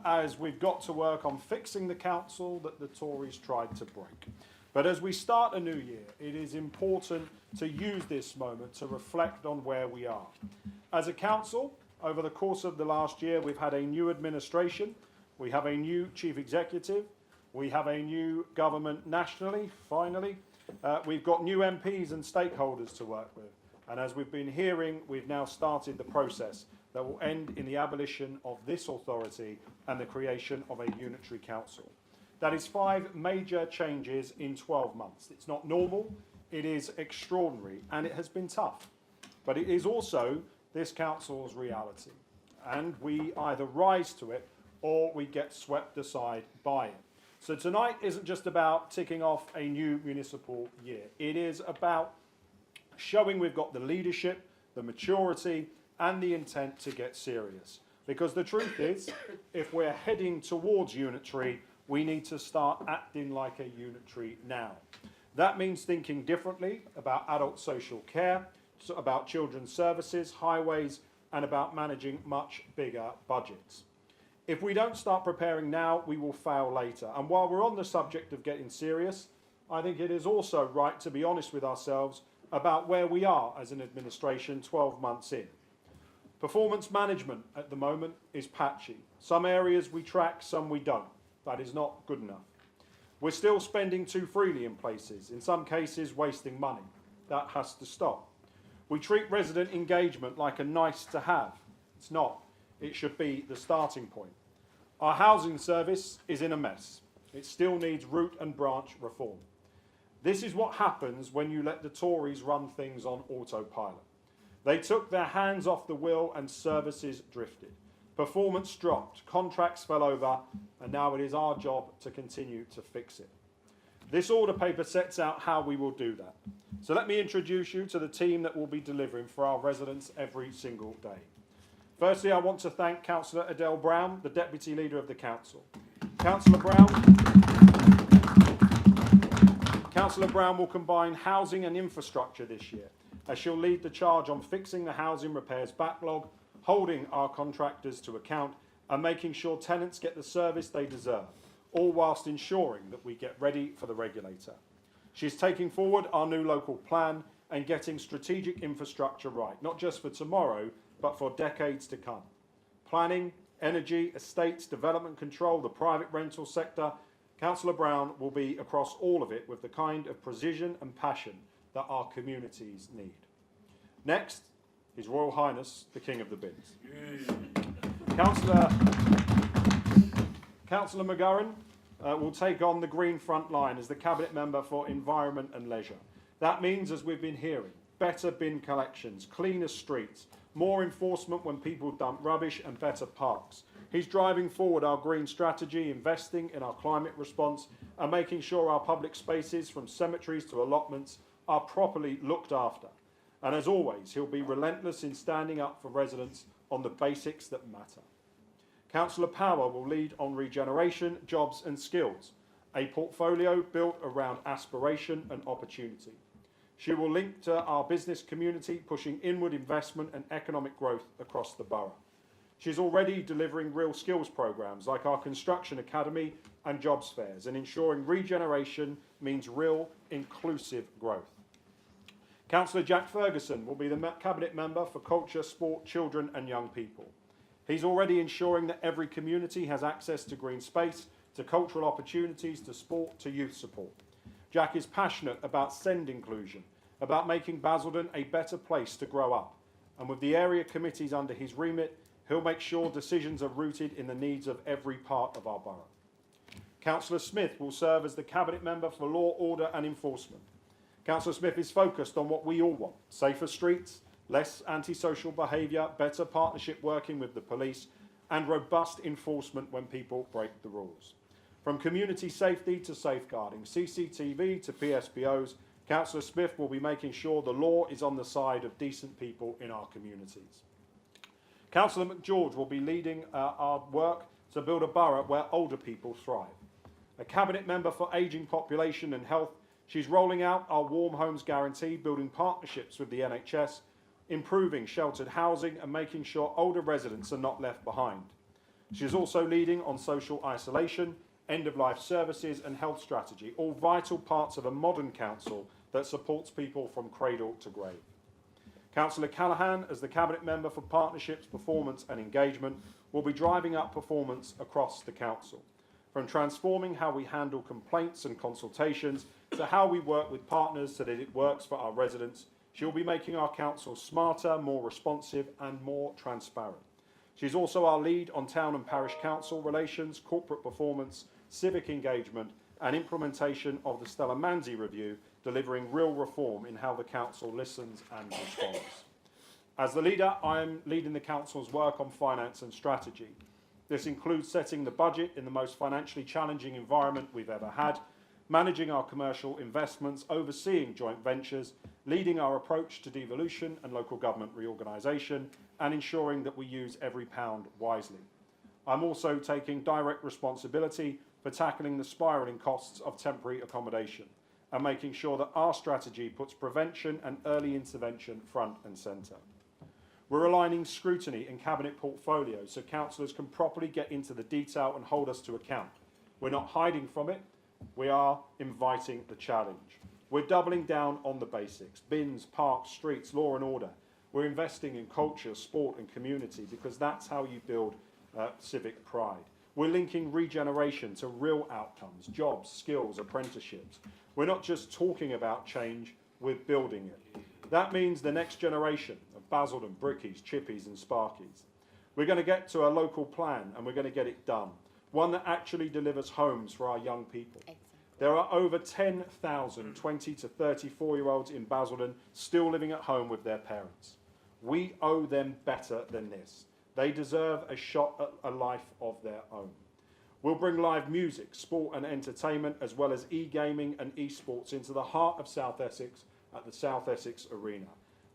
as we've got to work on fixing the council that the Tories tried to break. But as we start a new year, it is important to use this moment to reflect on where we are. As a council, over the course of the last year, we've had a new administration, we have a new chief executive, we have a new government nationally, finally. We've got new MPs and stakeholders to work with. And as we've been hearing, we've now started the process that will end in the abolition of this authority and the creation of a unitary council. That is 5 major changes in 12 months. It's not normal, it is extraordinary, and it has been tough. But it is also this council's reality. And we either rise to it or we get swept aside by it. So tonight isn't just about ticking off a new municipal year. It is about showing we've got the leadership, the maturity, and the intent to get serious. Because the truth is, if we're heading towards unitary, we need to start acting like a unitary now. That means thinking differently about adult social care, about children's services, highways, and about managing much bigger budgets. If we don't start preparing now, we will fail later. And while we're on the subject of getting serious, I think it is also right to be honest with ourselves about where we are as an administration 12 months in. Performance management at the moment is patchy. Some areas we track, some we don't. That is not good enough. We're still spending too freely in places, in some cases wasting money. That has to stop. We treat resident engagement like a nice to have. It's not. It should be the starting point. Our housing service is in a mess. It still needs root and branch reform. This is what happens when you let the Tories run things on autopilot. They took their hands off the wheel and services drifted. Performance dropped, contracts fell over, and now it is our job to continue to fix it. This order paper sets out how we will do that. So let me introduce you to the team that will be delivering for our residents every single day. Firstly, I want to thank Councillor Adele Brown, the Deputy Leader of the Council. Councillor Brown will combine housing and infrastructure this year, as she'll lead the charge on fixing the housing repairs backlog, holding our contractors to account, and making sure tenants get the service they deserve, all whilst ensuring that we get ready for the regulator. She's taking forward our new local plan and getting strategic infrastructure right, not just for tomorrow, but for decades to come. Planning, energy, estates, development control, the private rental sector, Councillor Brown will be across all of it with the kind of precision and passion that our communities need. Next, His Royal Highness, the King of the Bins. Councillor McGurran will take on the Green Front Line as the Cabinet Member for Environment and Leisure. That means, as we've been hearing, better bin collections, cleaner streets, more enforcement when people dump rubbish, and better parks. He's driving forward our green strategy, investing in our climate response, and making sure our public spaces, from cemeteries to allotments, are properly looked after. And as always, he'll be relentless in standing up for residents on the basics that matter. Councillor Power will lead on regeneration, jobs and skills, a portfolio built around aspiration and opportunity. She will link to our business community, pushing inward investment and economic growth across the borough. She's already delivering real skills programmes like our Construction Academy and jobs fairs, and ensuring regeneration means real inclusive growth. Councillor Jack Ferguson will be the Cabinet Member for Culture, Sport, Children and Young People. He's already ensuring that every community has access to green space, to cultural opportunities, to sport, to youth support. Jack is passionate about SEND inclusion about making Basildon a better place to grow up. And with the area committees under his remit, he'll make sure decisions are rooted in the needs of every part of our borough. Councillor Smith will serve as the Cabinet Member for Law, Order and Enforcement. Councillor Smith is focused on what we all want: safer streets, less antisocial behaviour, better partnership working with the police, and robust enforcement when people break the rules. From community safety to safeguarding, CCTV to PSPOs, Councillor Smith will be making sure the law is on the side of decent people in our communities. Councillor McGeorge will be leading our work to build a borough where older people thrive. A Cabinet Member for Ageing Population and Health, she's rolling out our Warm Homes Guarantee, building partnerships with the NHS, improving sheltered housing and making sure older residents are not left behind. She is also leading on social isolation, end-of-life services and health strategy, all vital parts of a modern council that supports people from cradle to grave. Councillor Callaghan, as the Cabinet Member for Partnerships, Performance and Engagement, will be driving up performance across the council, from transforming how we handle complaints and consultations to how we work with partners so that it works for our residents. She will be making our council smarter, more responsive and more transparent. She's also our lead on town and parish council relations, corporate performance, civic engagement and implementation of the Stella Manzi Review, delivering real reform in how the council listens and responds. As the leader, I am leading the council's work on finance and strategy. This includes setting the budget in the most financially challenging environment we've ever had, managing our commercial investments, overseeing joint ventures, leading our approach to devolution and local government reorganisation, and ensuring that we use every pound wisely. I'm also taking direct responsibility for tackling the spiralling costs of temporary accommodation and making sure that our strategy puts prevention and early intervention front and centre. We're aligning scrutiny in cabinet portfolios so councillors can properly get into the detail and hold us to account. We're not hiding from it, we are inviting the challenge. We're doubling down on the basics: bins, parks, streets, law and order. We're investing in culture, sport and community because that's how you build civic pride. We're linking regeneration to real outcomes: jobs, skills, apprenticeships. We're not just talking about change, we're building it. That means the next generation of Basildon, Brickies, Chippies and Sparkies. We're going to get to a local plan and we're going to get it done. One that actually delivers homes for our young people. Exactly. There are over 10,000 20 to 34-year-olds in Basildon still living at home with their parents. We owe them better than this. They deserve a shot at a life of their own. We'll bring live music, sport and entertainment, as well as e-gaming and e-sports into the heart of South Essex at the South Essex Arena.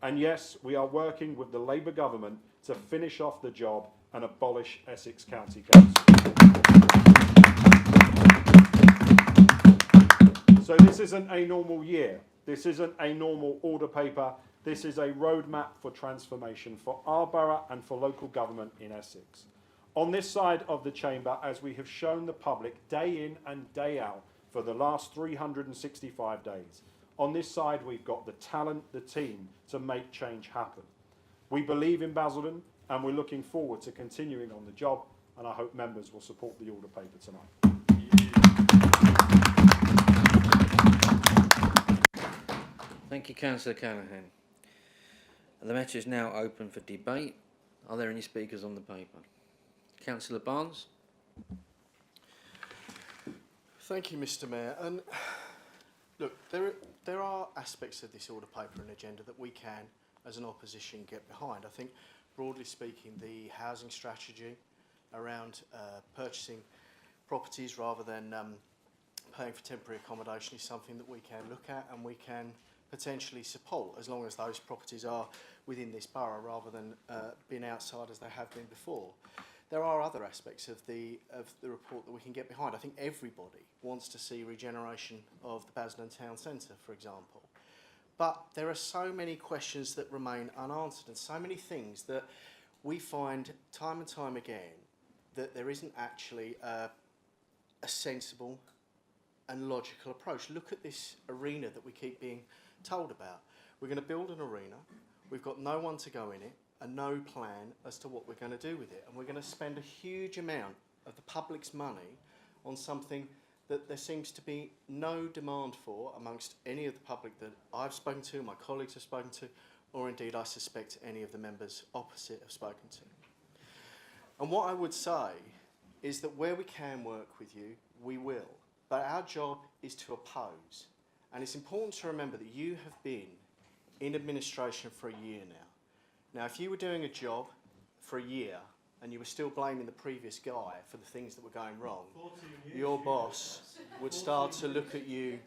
And yes, we are working with the Labour government to finish off the job and abolish Essex County Council. So this isn't a normal year. This isn't a normal order paper. This is a roadmap for transformation for our borough and for local government in Essex. On this side of the chamber, as we have shown the public day in and day out for the last 365 days, on this side we've got the talent, the team to make change happen. We believe in Basildon and we're looking forward to continuing on the job, and I hope members will support the order paper tonight. Thank you, Councillor Callaghan. The matter is now open for debate. Are there any speakers on the paper? Councillor Barnes. Thank you, Mr. Mayor. And look, there are aspects of this order paper and agenda that we can, as an opposition, get behind. I think, broadly speaking, the housing strategy around purchasing properties rather than paying for temporary accommodation is something that we can look at and we can potentially support, as long as those properties are within this borough rather than being outside as they have been before. There are other aspects of the report that we can get behind. I think everybody wants to see regeneration of the Basildon Town Centre, for example. But there are so many questions that remain unanswered and so many things that we find time and time again that there isn't actually a sensible and logical approach. Look at this arena that we keep being told about. We're going to build an arena, we've got no one to go in it and no plan as to what we're going to do with it, and we're going to spend a huge amount of the public's money on something that there seems to be no demand for amongst any of the public that I've spoken to, my colleagues have spoken to, or indeed I suspect any of the members opposite have spoken to. And what I would say is that where we can work with you, we will. But our job is to oppose. And it's important to remember that you have been in administration for a year now. Now, if you were doing a job for a year and you were still blaming the previous guy for the things that were going wrong, your boss would start to look at you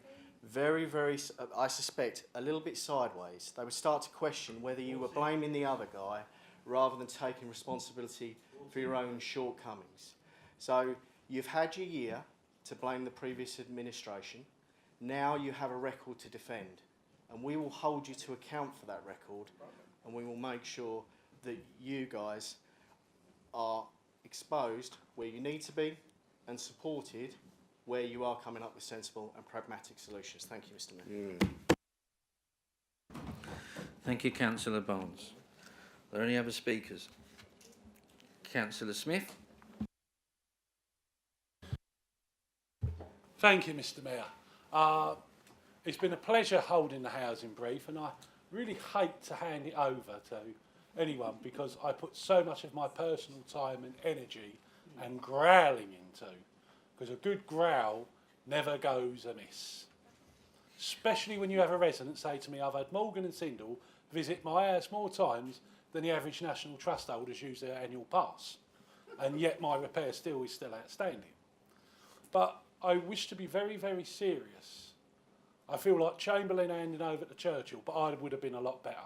very, very, I suspect, a little bit sideways. They would start to question whether you were blaming the other guy rather than taking responsibility for your own shortcomings. So you've had your year to blame the previous administration. Now you have a record to defend, and we will hold you to account for that record, and we will make sure that you guys are exposed where you need to be and supported where you are coming up with sensible and pragmatic solutions. Thank you, Mr. Mayor. Thank you, Councillor Barnes. Are there any other speakers? Councillor Smith. Thank you, Mr. Mayor. It's been a pleasure holding the housing brief, and I really hate to hand it over to anyone because I put so much of my personal time and energy and growling into, because a good growl never goes amiss. Especially when you have a resident say to me, I've had Morgan and Sindel visit my house more times than the average National Trust holders use their annual pass, and yet my repair is still outstanding. But I wish to be very, very serious. I feel like Chamberlain handing over to Churchill, but I would have been a lot better.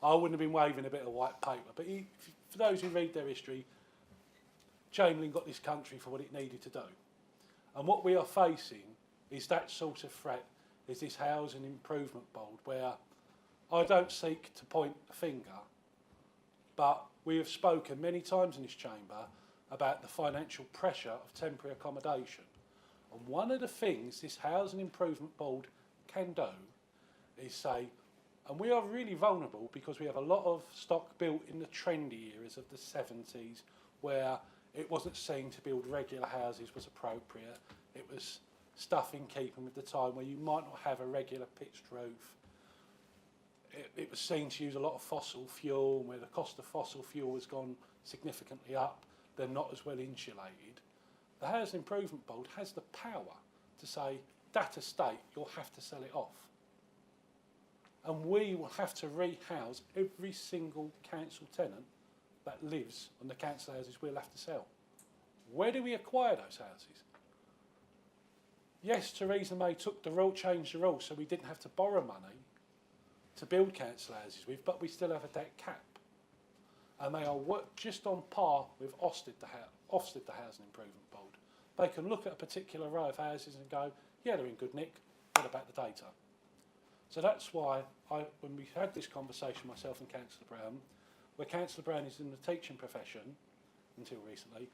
I wouldn't have been waving a bit of white paper. But for those who read their history, Chamberlain got this country for what it needed to do. And what we are facing is that sort of threat, is this Housing Improvement Board, where I don't seek to point a finger, but we have spoken many times in this chamber about the financial pressure of temporary accommodation. And one of the things this Housing Improvement Board can do is say, and we are really vulnerable because we have a lot of stock built in the trendy eras of the 70s where it wasn't seen to build regular houses was appropriate. It was stuff in keeping with the time where you might not have a regular pitched roof. It was seen to use a lot of fossil fuel, and where the cost of fossil fuel has gone significantly up, they're not as well insulated. The Housing Improvement Board has the power to say, that estate, you'll have to sell it off. And we will have to rehouse every single council tenant that lives on the council houses we'll have to sell. Where do we acquire those houses? Yes, Theresa May changed the rules so we didn't have to borrow money to build council houses with, but we still have a debt cap. And they are just on par with Ofsted, the Housing Improvement Board. They can look at a particular row of houses and go, yeah, they're in good nick, what about the data? So that's why, when we had this conversation, myself and Councillor Brown, where Councillor Brown is in the teaching profession, until recently,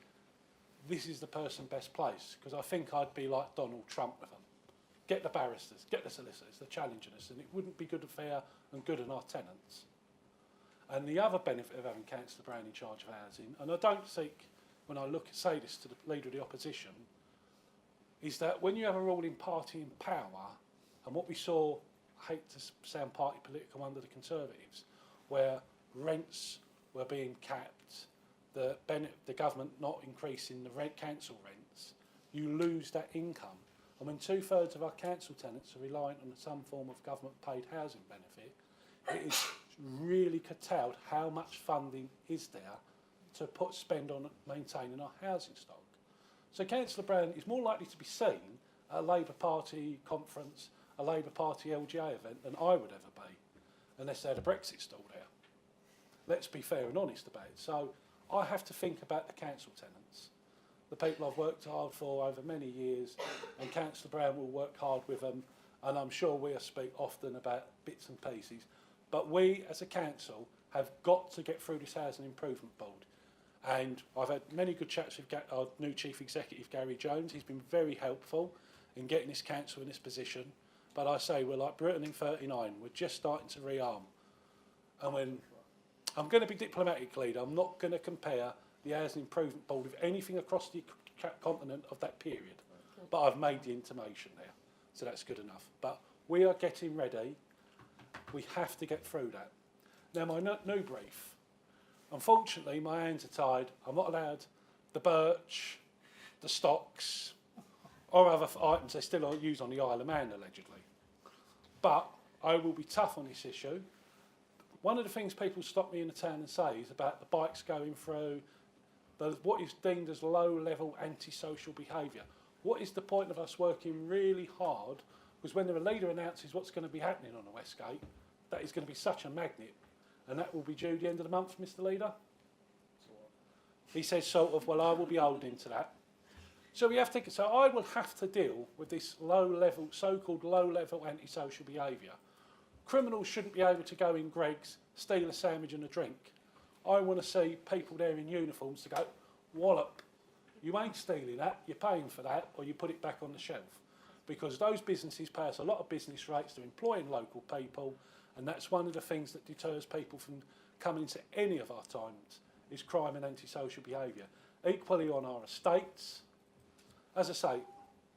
this is the person best placed, because I think I'd be like Donald Trump with them. Get the barristers, get the solicitors, they're challenging us, and it wouldn't be good and fair and good on our tenants. And the other benefit of having Councillor Brown in charge of housing, and I don't seek, when I say this to the Leader of the Opposition, is that when you have a ruling party in power, and what we saw, I hate to sound party political under the Conservatives, where rents were being capped, the government not increasing the council rents, you lose that income. And when 2/3 of our council tenants are reliant on some form of government-paid housing benefit, it is really curtailed how much funding is there to spend on maintaining our housing stock. So Councillor Brown is more likely to be seen at a Labour Party conference, a Labour Party LGA event than I would ever be, unless they had a Brexit stall there. Let's be fair and honest about it. So I have to think about the council tenants, the people I've worked hard for over many years, and Councillor Brown will work hard with them, and I'm sure we'll speak often about bits and pieces. But we, as a council, have got to get through this Housing Improvement Board. And I've had many good chats with our new Chief Executive, Gary Jones. He's been very helpful in getting this council in this position. But I say we're like Britain in '39. We're just starting to rearm. And when I'm going to be diplomatic, Leader, I'm not going to compare the Housing Improvement Board with anything across the continent of that period. but I've made the intimation there, so that's good enough. But we are getting ready. We have to get through that. Now, my new brief. Unfortunately, my hands are tied. I'm not allowed the birch, the stocks, or other items they still use on the Isle of Man, allegedly. But I will be tough on this issue. One of the things people stop me in the town and say is about the bikes going through what is deemed as low-level antisocial behaviour. What is the point of us working really hard? Because when the leader announces what's going to be happening on the Westgate, that is going to be such a magnet, and that will be due the end of the month, Mr. Leader. He says sort of, well, I will be holding to that. So we have to. So I will have to deal with this low-level, so-called low-level antisocial behaviour. Criminals shouldn't be able to go in Greggs, steal a sandwich and a drink. I want to see people there in uniforms to go, wallop, you ain't stealing that, you're paying for that, or you put it back on the shelf. Because those businesses pay us a lot of business rates to employing local people, and that's one of the things that deters people from coming into any of our towns, is crime and antisocial behaviour. Equally on our estates. As I say,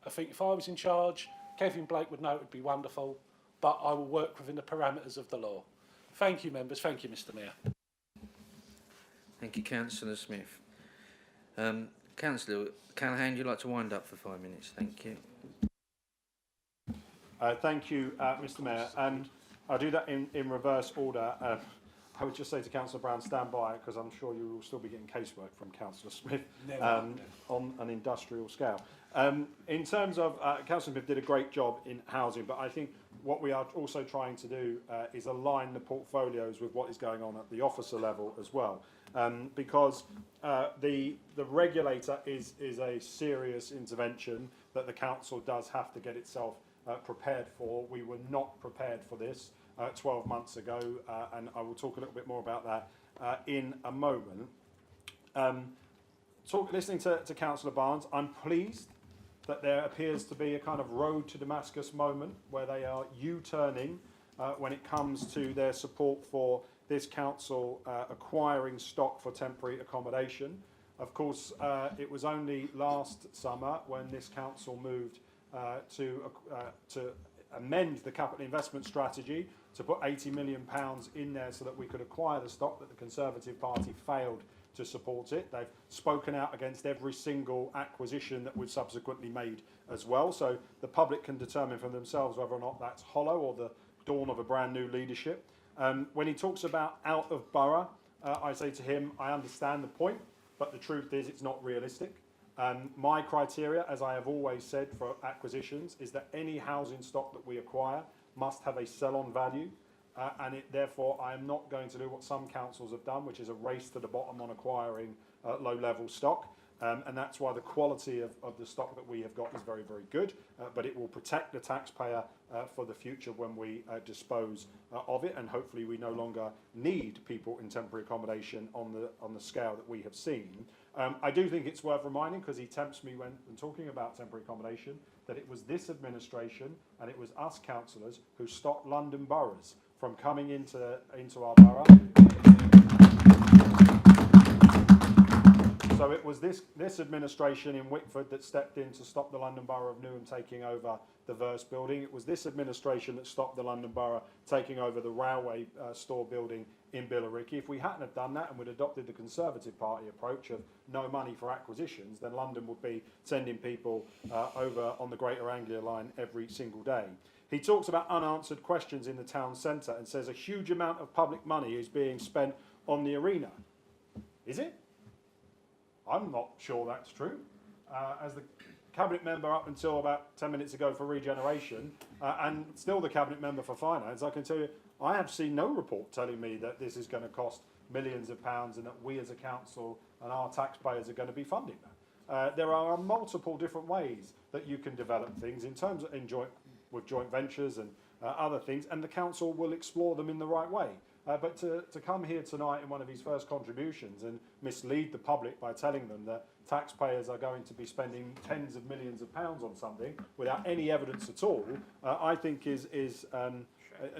I think if I was in charge, Kevin Blake would know it would be wonderful, but I will work within the parameters of the law. Thank you, members. Thank you, Mr. Mayor. Thank you, Councillor Smith. Councillor Callaghan, would you like to wind up for 5 minutes? Thank you. Thank you, Mr. Mayor. And I'll do that in reverse order. I would just say to Councillor Brown, stand by, because I'm sure you will still be getting casework from Councillor Smith on an industrial scale. In terms of, Councillor Smith did a great job in housing, but I think what we are also trying to do is align the portfolios with what is going on at the officer level as well. Because the regulator is a serious intervention that the council does have to get itself prepared for. We were not prepared for this 12 months ago, and I will talk a little bit more about that in a moment. Listening to Councillor Barnes, I'm pleased that there appears to be a kind of road to Damascus moment where they are U-turning when it comes to their support for this council acquiring stock for temporary accommodation. Of course, it was only last summer when this council moved to amend the capital investment strategy to put £80 million in there so that we could acquire the stock, that the Conservative Party failed to support it. They've spoken out against every single acquisition that we've subsequently made as well. So the public can determine for themselves whether or not that's hollow or the dawn of a brand new leadership. When he talks about out of borough, I say to him, I understand the point, but the truth is it's not realistic. My criteria, as I have always said for acquisitions, is that any housing stock that we acquire must have a sell-on value. Therefore, I am not going to do what some councils have done, which is a race to the bottom on acquiring low-level stock. And that's why the quality of the stock that we have got is very, very good. But it will protect the taxpayer for the future when we dispose of it. And hopefully we no longer need people in temporary accommodation on the scale that we have seen. I do think it's worth reminding, because he tempts me when talking about temporary accommodation, that it was this administration and it was us councillors who stopped London boroughs from coming into our borough. So it was this administration in Wickford that stepped in to stop the London Borough of Newham taking over the Verse building. It was this administration that stopped the London Borough taking over the railway store building in Billericay. If we hadn't have done that and we'd adopted the Conservative Party approach of no money for acquisitions, then London would be sending people over on the Greater Anglia line every single day. He talks about unanswered questions in the town centre and says a huge amount of public money is being spent on the arena. Is it? I'm not sure that's true. As the Cabinet member up until about 10 minutes ago for regeneration, and still the Cabinet member for finance, I can tell you, I have seen no report telling me that this is going to cost millions of pounds and that we as a council and our taxpayers are going to be funding that. There are multiple different ways that you can develop things in terms of with joint ventures and other things, and the council will explore them in the right way. But to come here tonight in one of his first contributions and mislead the public by telling them that taxpayers are going to be spending tens of millions of pounds on something without any evidence at all, I think is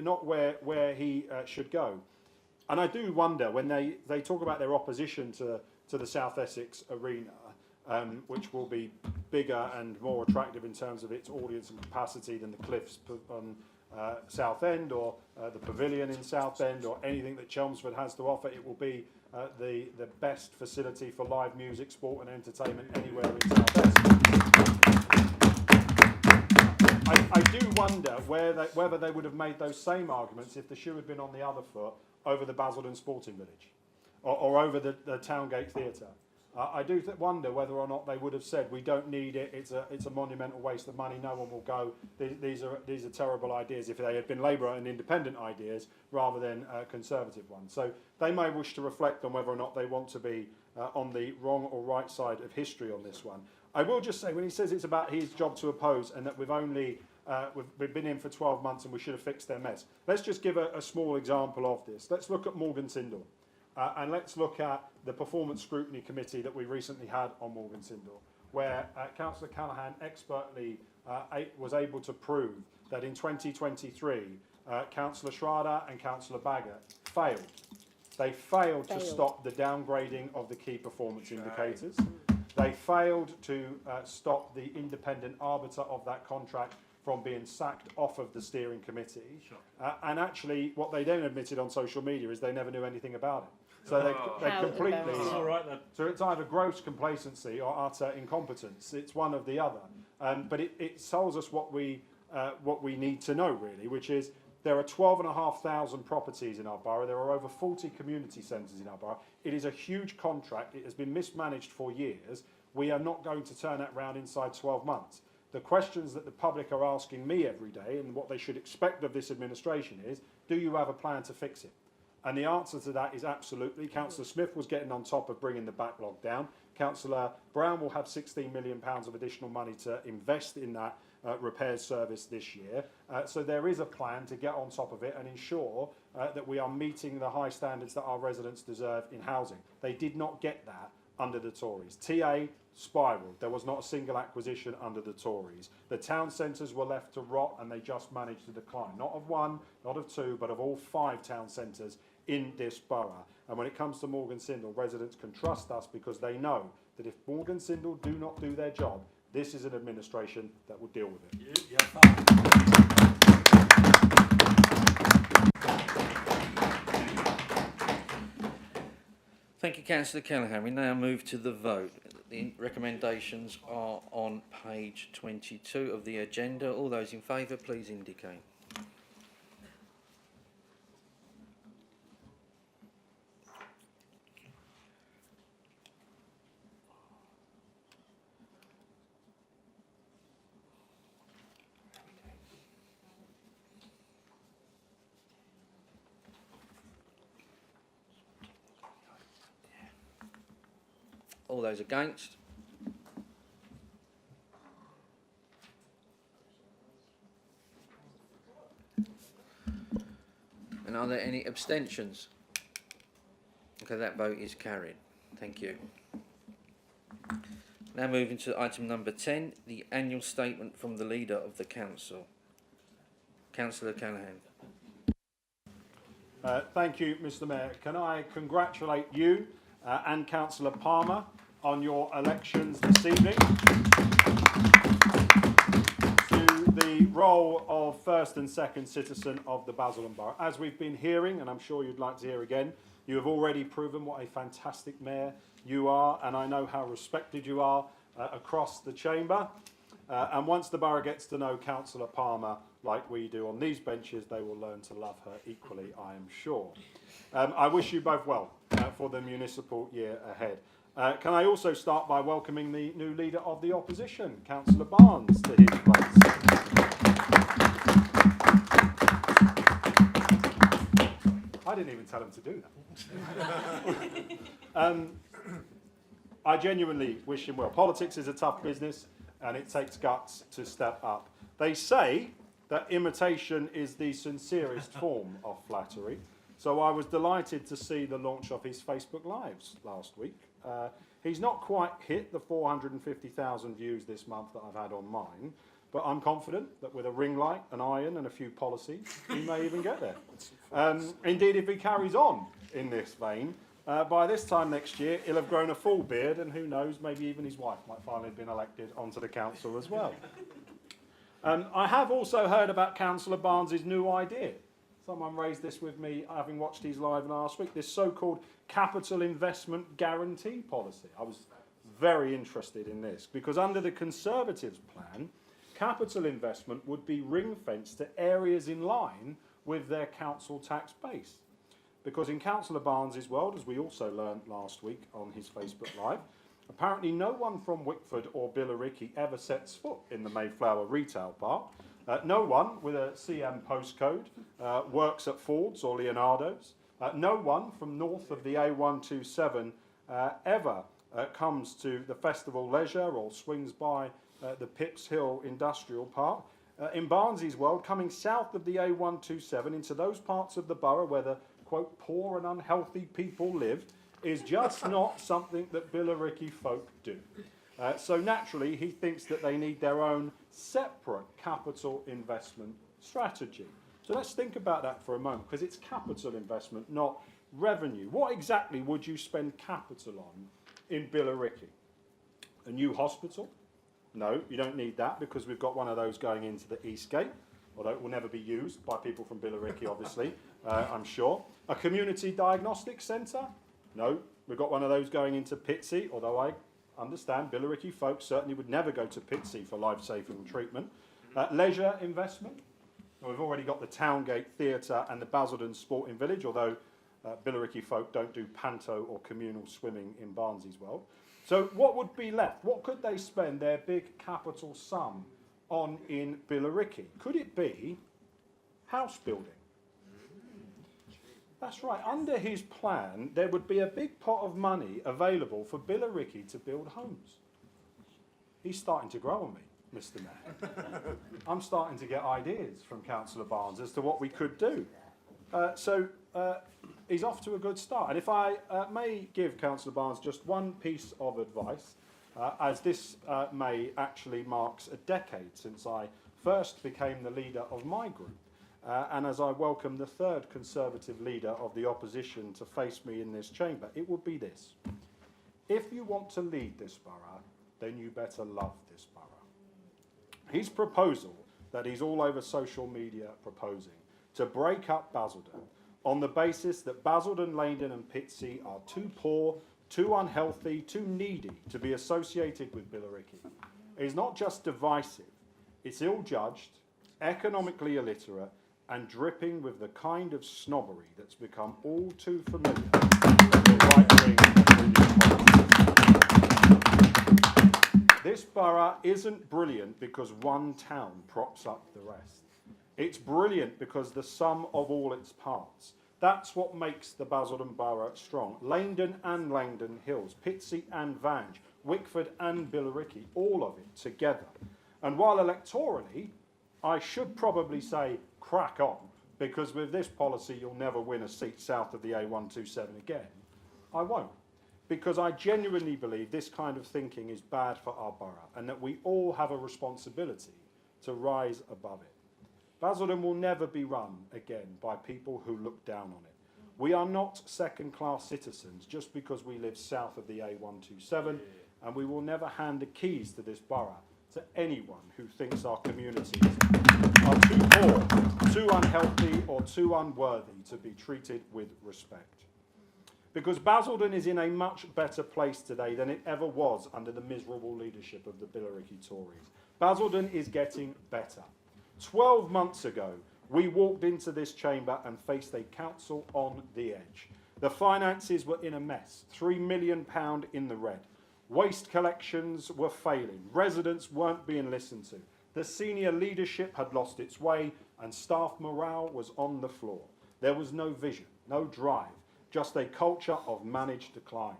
not where he should go. And I do wonder, when they talk about their opposition to the South Essex arena, which will be bigger and more attractive in terms of its audience and capacity than the Cliffs on Southend or the Pavilion in Southend or anything that Chelmsford has to offer. It will be the best facility for live music, sport and entertainment anywhere in Southend. I do wonder whether they would have made those same arguments if the shoe had been on the other foot over the Basildon Sporting Village or over the Towngate Theatre. I do wonder whether or not they would have said, we don't need it, it's a monumental waste of money, no one will go, these are terrible ideas, if they had been Labour and independent ideas rather than Conservative ones. So they may wish to reflect on whether or not they want to be on the wrong or right side of history on this one. I will just say, when he says it's about his job to oppose and that we've been in for 12 months and we should have fixed their mess, let's just give a small example of this. Let's look at Morgan Sindall. And let's look at the Performance Scrutiny Committee that we recently had on Morgan Sindall, where Councillor Callaghan expertly was able to prove that in 2023, Councillor Schrader and Councillor Baggott failed. They failed to stop the downgrading of the key performance indicators. They failed to stop the independent arbiter of that contract from being sacked off of the steering committee. And actually, what they then admitted on social media is they never knew anything about it. So they completely... So it's either gross complacency or utter incompetence. It's one of the other. But it tells us what we need to know, really, which is there are 12,500 properties in our borough. There are over 40 community centres in our borough. It is a huge contract. It has been mismanaged for years. We are not going to turn that round inside 12 months. The questions that the public are asking me every day and what they should expect of this administration is, do you have a plan to fix it? And the answer to that is absolutely. Councillor Smith was getting on top of bringing the backlog down. Councillor Brown will have £16 million of additional money to invest in that repairs service this year. So there is a plan to get on top of it and ensure that we are meeting the high standards that our residents deserve in housing. They did not get that under the Tories. TA spiralled. There was not a single acquisition under the Tories. The town centres were left to rot and they just managed to decline. Not of one, not of two, but of all 5 town centres in this borough. And when it comes to Morgan Sindall, residents can trust us because they know that if Morgan Sindall do not do their job, this is an administration that will deal with it. Thank you, Councillor Callaghan. We now move to the vote. The recommendations are on page 22 of the agenda. All those in favour, please indicate. All those against? And are there any abstentions? Okay, that vote is carried. Thank you. Now moving to item number 10, the annual statement from the Leader of the Council. Councillor Callaghan. Thank you, Mr. Mayor. Can I congratulate you and Councillor Palmer on your elections this evening to the role of first and second citizen of the Basildon Borough. As we've been hearing, and I'm sure you'd like to hear again, you have already proven what a fantastic mayor you are, and I know how respected you are across the chamber. And once the borough gets to know Councillor Palmer like we do on these benches, they will learn to love her equally, I am sure. I wish you both well for the municipal year ahead. Can I also start by welcoming the new Leader of the Opposition, Councillor Barnes, to his place. I didn't even tell him to do that. I genuinely wish him well. Politics is a tough business and it takes guts to step up. They say that imitation is the sincerest form of flattery. So I was delighted to see the launch of his Facebook Lives last week. He's not quite hit the 450,000 views this month that I've had on mine, but I'm confident that with a ring light, an iron and a few policies, he may even get there. Indeed, if he carries on in this vein, By this time next year, he'll have grown a full beard, and who knows, maybe even his wife might finally have been elected onto the council as well. I have also heard about Councillor Barnes's new idea. Someone raised this with me, having watched his live last week, this so-called capital investment guarantee policy. I was very interested in this, because under the Conservatives' plan, capital investment would be ring-fenced to areas in line with their council tax base. Because in Councillor Barnes's world, as we also learned last week on his Facebook Live, apparently no one from Wickford or Billericay ever sets foot in the Mayflower Retail Park. No one with a CM postcode works at Ford's or Leonardo's. No one from north of the A127 ever comes to the Festival Leisure or swings by the Pips Hill Industrial Park. In Barnes's world, coming south of the A127 into those parts of the borough where the, quote, poor and unhealthy people live, is just not something that Billericay folk do. So naturally, he thinks that they need their own separate capital investment strategy. So let's think about that for a moment, because it's capital investment, not revenue. What exactly would you spend capital on in Billericay? A new hospital? No, you don't need that, because we've got one of those going into the East Gate, although it will never be used by people from Billericay, obviously, I'm sure. A community diagnostic centre? No, we've got one of those going into Pitsea, although I understand Billericay folks certainly would never go to Pitsea for life-saving treatment. Leisure investment? Well, we've already got the Towngate Theatre and the Basildon Sporting Village, although Billericay folk don't do panto or communal swimming in Barnes's world. So what would be left? What could they spend their big capital sum on in Billericay? Could it be house building? That's right. Under his plan, there would be a big pot of money available for Billericay to build homes. He's starting to grow on me, Mr. Mayor. I'm starting to get ideas from Councillor Barnes as to what we could do. So he's off to a good start. And if I may give Councillor Barnes just one piece of advice, as this May actually marks a decade since I first became the leader of my group. And as I welcome the third Conservative leader of the opposition to face me in this chamber, it would be this. If you want to lead this borough, then you better love this borough. His proposal that he's all over social media proposing to break up Basildon on the basis that Basildon, Leydon and Pitsea are too poor, too unhealthy, too needy to be associated with Billericay is not just divisive, it's ill-judged, economically illiterate, and dripping with the kind of snobbery that's become all too familiar with the right-wing politics. This borough isn't brilliant because one town props up the rest. It's brilliant because the sum of all its parts. That's what makes the Basildon borough strong. Leydon and Langdon Hills, Pitsea and Vange, Wickford and Billericay, all of it together. And while electorally, I should probably say crack on, because with this policy you'll never win a seat south of the A127 again. I won't, because I genuinely believe this kind of thinking is bad for our borough and that we all have a responsibility to rise above it. Basildon will never be run again by people who look down on it. We are not second-class citizens just because we live south of the A127, and we will never hand the keys to this borough to anyone who thinks our communities are too poor, too unhealthy or too unworthy to be treated with respect. Because Basildon is in a much better place today than it ever was under the miserable leadership of the Billericay Tories. Basildon is getting better. 12 months ago, we walked into this chamber and faced a council on the edge. The finances were in a mess, £3 million in the red. Waste collections were failing. Residents weren't being listened to. The senior leadership had lost its way and staff morale was on the floor. There was no vision, no drive, just a culture of managed decline.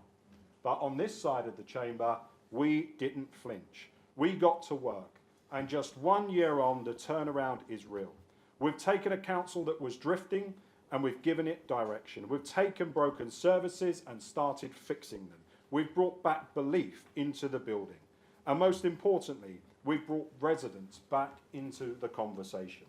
But on this side of the chamber, we didn't flinch. We got to work. And just 1 year on, the turnaround is real. We've taken a council that was drifting and we've given it direction. We've taken broken services and started fixing them. We've brought back belief into the building. And most importantly, we've brought residents back into the conversation.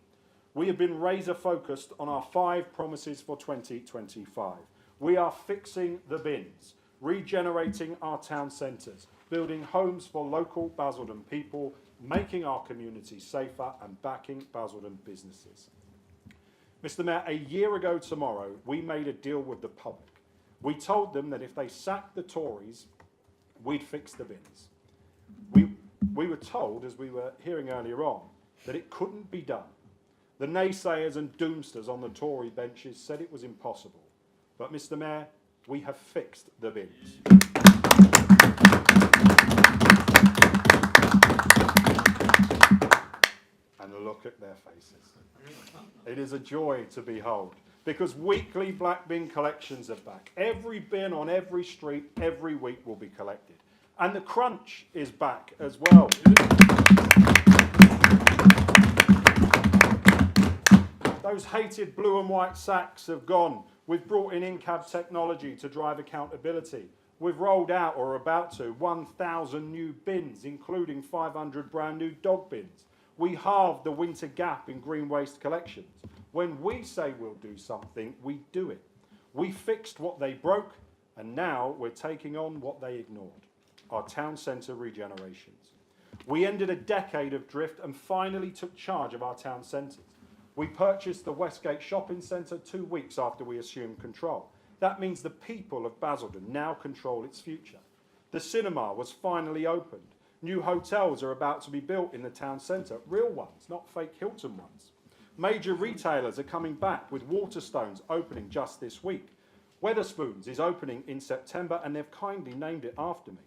We have been razor focused on our 5 promises for 2025. We are fixing the bins, regenerating our town centres, building homes for local Basildon people, making our communities safer and backing Basildon businesses. Mr Mayor, a year ago tomorrow, we made a deal with the public. We told them that if they sacked the Tories, we'd fix the bins. We were told, as we were hearing earlier on, that it couldn't be done. The naysayers and doomsters on the Tory benches said it was impossible. But Mr Mayor, we have fixed the bins. And look at their faces. It is a joy to behold, because weekly black bin collections are back. Every bin on every street, every week will be collected. And the crunch is back as well. Those hated blue and white sacks have gone. We've brought in in-cab technology to drive accountability. We've rolled out, or are about to, 1,000 new bins, including 500 brand new dog bins. We halved the winter gap in green waste collections. When we say we'll do something, we do it. We fixed what they broke, and now we're taking on what they ignored, our town centre regenerations. We ended a decade of drift and finally took charge of our town centres. We purchased the Westgate Shopping Centre 2 weeks after we assumed control. That means the people of Basildon now control its future. The cinema was finally opened. New hotels are about to be built in the town centre, real ones, not fake Hilton ones. Major retailers are coming back, with Waterstones opening just this week. Wetherspoons is opening in September, and they've kindly named it after me.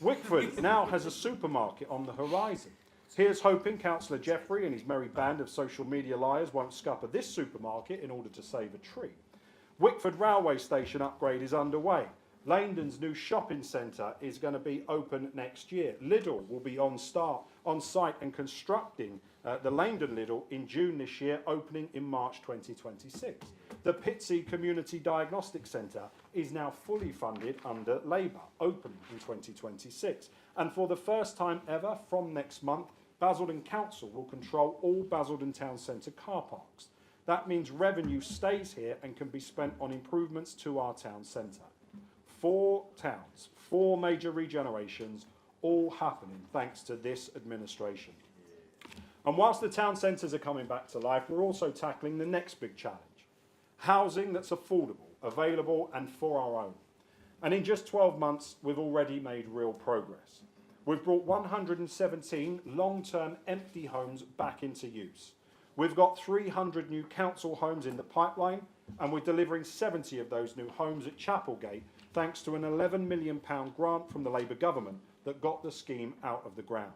Wickford now has a supermarket on the horizon. Here's hoping Councillor Jeffrey and his merry band of social media liars won't scupper this supermarket in order to save a tree. Wickford railway station upgrade is underway. Langdon's new shopping centre is going to be open next year. Lidl will be on site and constructing the Langdon Lidl in June this year, opening in March 2026. The Pitsea Community Diagnostic Centre is now fully funded under Labour, opening in 2026. And for the first time ever, from next month, Basildon Council will control all Basildon Town Centre car parks. That means revenue stays here and can be spent on improvements to our town centre. 4 towns, 4 major regenerations, all happening thanks to this administration. And whilst the town centres are coming back to life, we're also tackling the next big challenge. Housing that's affordable, available and for our own. And in just 12 months, we've already made real progress. We've brought 117 long-term empty homes back into use. We've got 300 new council homes in the pipeline, and we're delivering 70 of those new homes at Chapelgate, thanks to an £11 million grant from the Labour government that got the scheme out of the ground.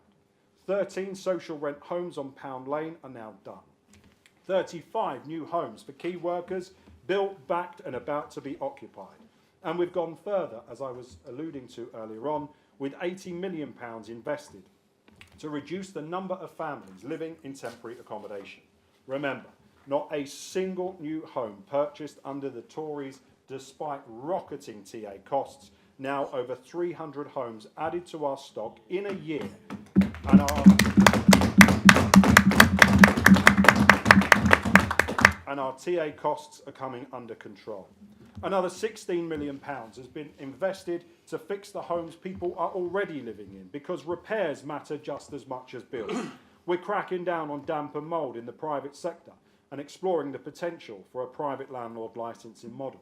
13 social rent homes on Pound Lane are now done. 35 new homes for key workers, built, backed and about to be occupied. And we've gone further, as I was alluding to earlier on, with £80 million invested to reduce the number of families living in temporary accommodation. Remember, not a single new home purchased under the Tories, despite rocketing TA costs. Now over 300 homes added to our stock in a year, and our TA costs are coming under control. Another £16 million has been invested to fix the homes people are already living in, because repairs matter just as much as bills. We're cracking down on damp and mould in the private sector and exploring the potential for a private landlord licensing model.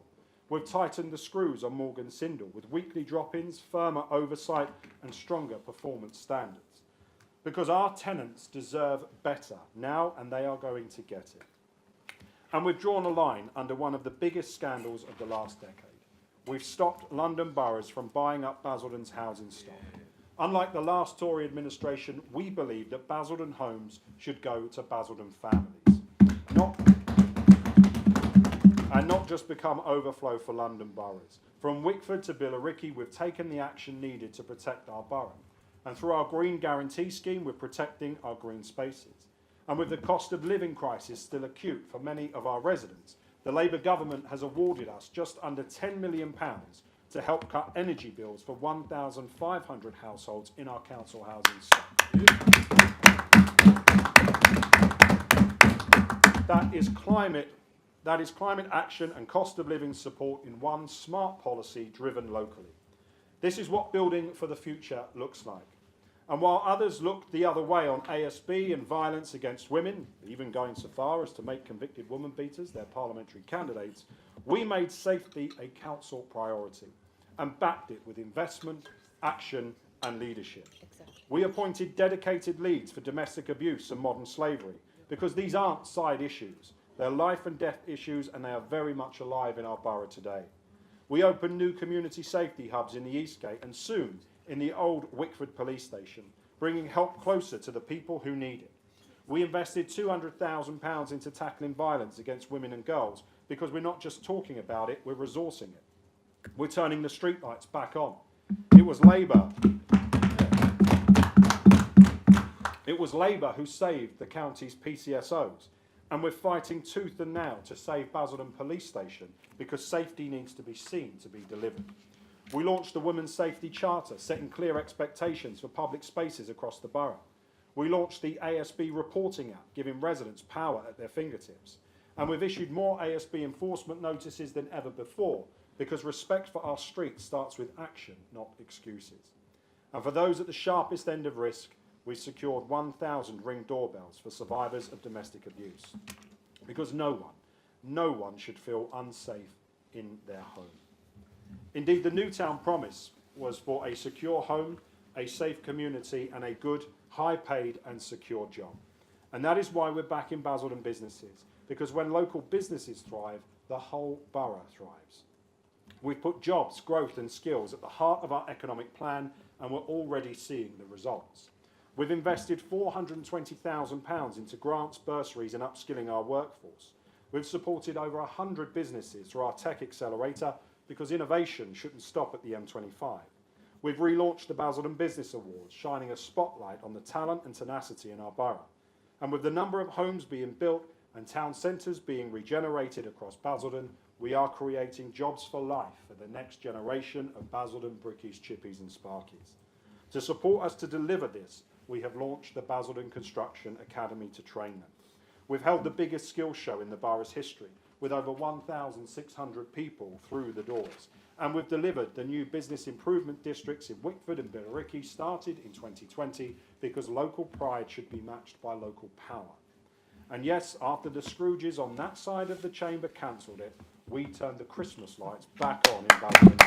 We've tightened the screws on Morgan Sindall with weekly drop-ins, firmer oversight and stronger performance standards. Because our tenants deserve better now, and they are going to get it. And we've drawn a line under one of the biggest scandals of the last decade. We've stopped London boroughs from buying up Basildon's housing stock. Unlike the last Tory administration, we believe that Basildon homes should go to Basildon families, not just become overflow for London boroughs. From Wickford to Billericay, we've taken the action needed to protect our borough. And through our Green Guarantee Scheme, we're protecting our green spaces. And with the cost of living crisis still acute for many of our residents, the Labour government has awarded us just under £10 million to help cut energy bills for 1,500 households in our council housing stock. That is climate action and cost of living support in one smart policy driven locally. This is what building for the future looks like. And while others look the other way on ASB and violence against women, even going so far as to make convicted woman beaters their parliamentary candidates, we made safety a council priority and backed it with investment, action and leadership. Exactly. We appointed dedicated leads for domestic abuse and modern slavery because these aren't side issues. They're life and death issues and they are very much alive in our borough today. We opened new community safety hubs in the Eastgate and soon in the old Wickford police station, bringing help closer to the people who need it. We invested £200,000 into tackling violence against women and girls because we're not just talking about it, we're resourcing it. We're turning the streetlights back on. It was Labour who saved the county's PCSOs, and we're fighting tooth and nail to save Basildon Police Station because safety needs to be seen to be delivered. We launched the Women's Safety Charter, setting clear expectations for public spaces across the borough. We launched the ASB reporting app, giving residents power at their fingertips. And we've issued more ASB enforcement notices than ever before because respect for our streets starts with action, not excuses. And for those at the sharpest end of risk, we secured 1,000 Ring doorbells for survivors of domestic abuse. Because no one should feel unsafe in their home. Indeed, the Newtown promise was for a secure home, a safe community and a good, high-paid and secure job. And that is why we're back in Basildon businesses, because when local businesses thrive, the whole borough thrives. We've put jobs, growth and skills at the heart of our economic plan and we're already seeing the results. We've invested £420,000 into grants, bursaries and upskilling our workforce. We've supported over 100 businesses through our tech accelerator because innovation shouldn't stop at the M25. We've relaunched the Basildon Business Awards, shining a spotlight on the talent and tenacity in our borough. And with the number of homes being built and town centres being regenerated across Basildon, we are creating jobs for life for the next generation of Basildon Brickies, Chippies and Sparkies. To support us to deliver this, we have launched the Basildon Construction Academy to train them. We've held the biggest skills show in the borough's history, with over 1,600 people through the doors. And we've delivered the new business improvement districts in Wickford and Billericay, started in 2020, because local pride should be matched by local power. And yes, after the Scrooges on that side of the chamber cancelled it, we turned the Christmas lights back on in Basildon.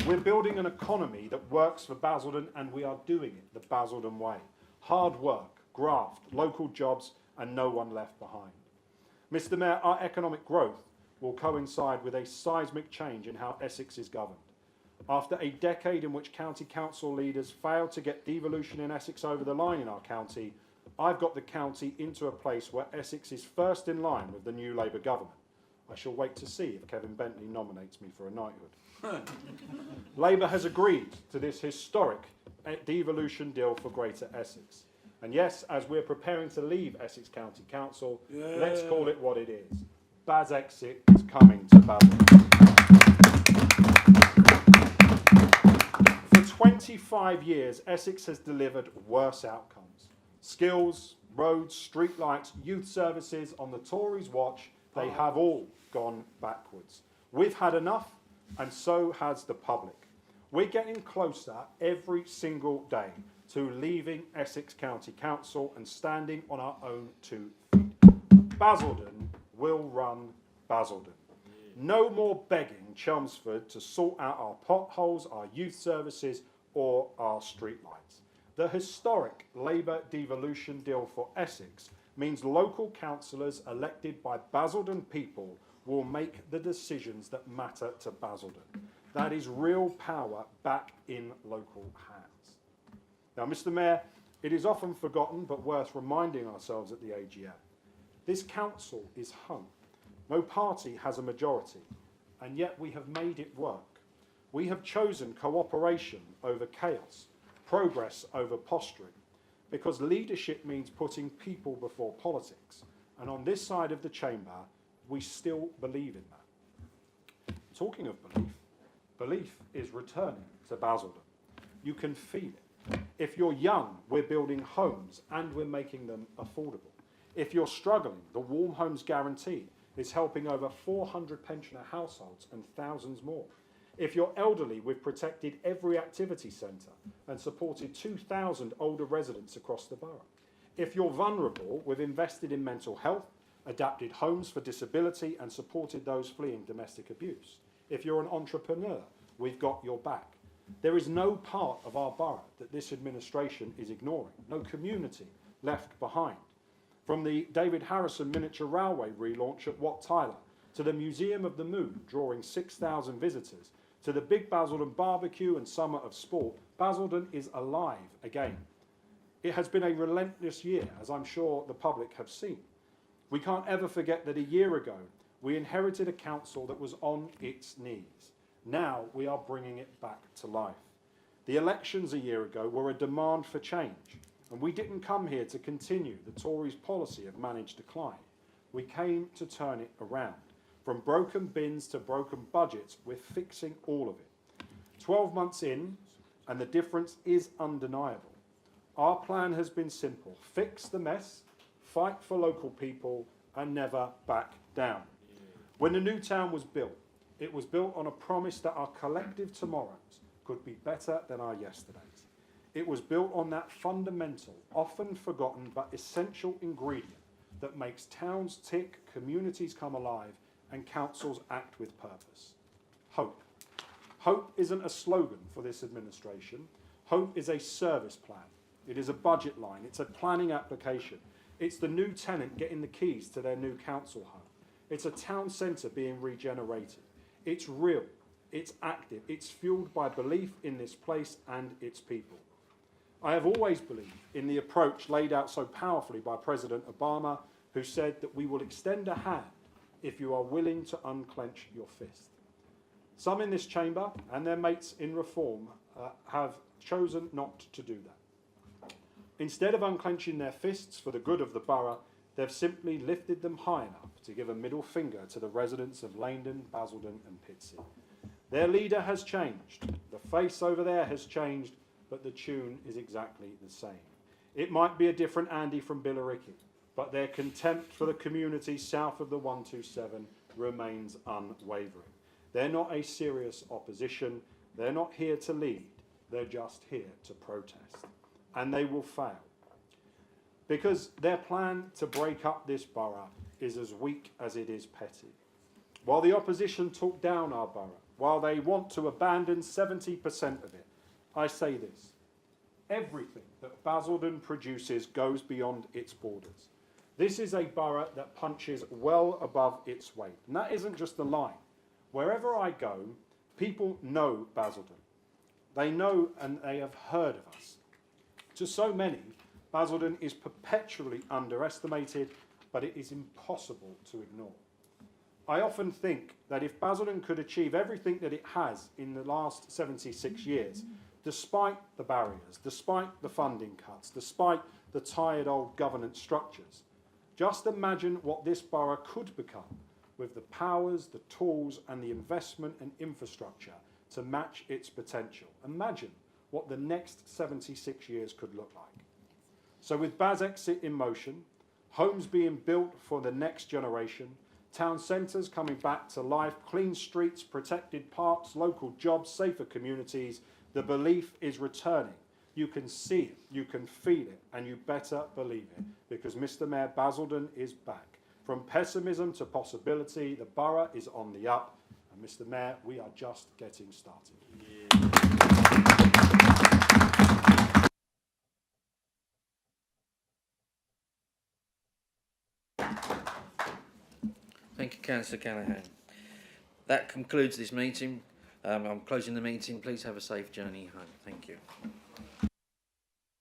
We're building an economy that works for Basildon, and we are doing it the Basildon way. Hard work, graft, local jobs, and no one left behind. Mr. Mayor, our economic growth will coincide with a seismic change in how Essex is governed. After a decade in which county council leaders failed to get devolution in Essex over the line in our county, I've got the county into a place where Essex is first in line with the new Labour government. I shall wait to see if Kevin Bentley nominates me for a knighthood. Labour has agreed to this historic devolution deal for Greater Essex. And yes, as we're preparing to leave Essex County Council, let's call it what it is. Basexit is coming to Basildon. For 25 years, Essex has delivered worse outcomes. Skills, roads, streetlights, youth services, on the Tories' watch, they have all gone backwards. We've had enough, and so has the public. We're getting closer every single day to leaving Essex County Council and standing on our own 2 feet. Basildon will run Basildon. No more begging Chelmsford to sort out our potholes, our youth services or our streetlights. The historic Labour devolution deal for Essex means local councillors elected by Basildon people will make the decisions that matter to Basildon. That is real power back in local hands. Now, Mr. Mayor, it is often forgotten but worth reminding ourselves at the AGM. This council is hung. No party has a majority, and yet we have made it work. We have chosen cooperation over chaos, progress over posturing, because leadership means putting people before politics. And on this side of the chamber, we still believe in that. Talking of belief, belief is returning to Basildon. You can feel it. If you're young, we're building homes and we're making them affordable. If you're struggling, the Warm Homes Guarantee is helping over 400 pensioner households and thousands more. If you're elderly, we've protected every activity centre and supported 2,000 older residents across the borough. If you're vulnerable, we've invested in mental health, adapted homes for disability and supported those fleeing domestic abuse. If you're an entrepreneur, we've got your back. There is no part of our borough that this administration is ignoring, no community left behind. From the David Harrison Miniature Railway relaunch at Wat Tyler, to the Museum of the Moon drawing 6,000 visitors, to the Big Basildon Barbecue and Summer of Sport, Basildon is alive again. It has been a relentless year, as I'm sure the public have seen. We can't ever forget that a year ago, we inherited a council that was on its knees. Now we are bringing it back to life. The elections a year ago were a demand for change, and we didn't come here to continue the Tories' policy of managed decline. We came to turn it around. From broken bins to broken budgets, we're fixing all of it. 12 months in, and the difference is undeniable. Our plan has been simple: fix the mess, fight for local people, and never back down. When the new town was built, it was built on a promise that our collective tomorrows could be better than our yesterdays. It was built on that fundamental, often forgotten but essential ingredient that makes towns tick, communities come alive, and councils act with purpose: hope. Hope isn't a slogan for this administration. Hope is a service plan. It is a budget line. It's a planning application. It's the new tenant getting the keys to their new council home. It's a town centre being regenerated. It's real. It's active. It's fuelled by belief in this place and its people. I have always believed in the approach laid out so powerfully by President Obama, who said that we will extend a hand if you are willing to unclench your fist. Some in this chamber and their mates in Reform have chosen not to do that. Instead of unclenching their fists for the good of the borough, they've simply lifted them high enough to give a middle finger to the residents of Langdon, Basildon and Pitsea. Their leader has changed, the face over there has changed, but the tune is exactly the same. It might be a different Andy from Billericay, but their contempt for the community south of the 127 remains unwavering. They're not a serious opposition. They're not here to lead. They're just here to protest. And they will fail. Because their plan to break up this borough is as weak as it is petty. While the opposition talk down our borough, while they want to abandon 70% of it, I say this: everything that Basildon produces goes beyond its borders. This is a borough that punches well above its weight. And that isn't just a line. Wherever I go, people know Basildon. They know and they have heard of us. To so many, Basildon is perpetually underestimated, but it is impossible to ignore. I often think that if Basildon could achieve everything that it has in the last 76 years, despite the barriers, despite the funding cuts, despite the tired old governance structures, just imagine what this borough could become with the powers, the tools and the investment and infrastructure to match its potential. Imagine what the next 76 years could look like. So with Baz Exit in motion, homes being built for the next generation, town centres coming back to life, clean streets, protected parks, local jobs, safer communities, the belief is returning. You can see it, you can feel it, and you better believe it, because Mr. Mayor, Basildon is back. From pessimism to possibility, the borough is on the up, and Mr. Mayor, we are just getting started. Thank you, Councillor Callaghan. That concludes this meeting. I'm closing the meeting. Please have a safe journey home. Thank you.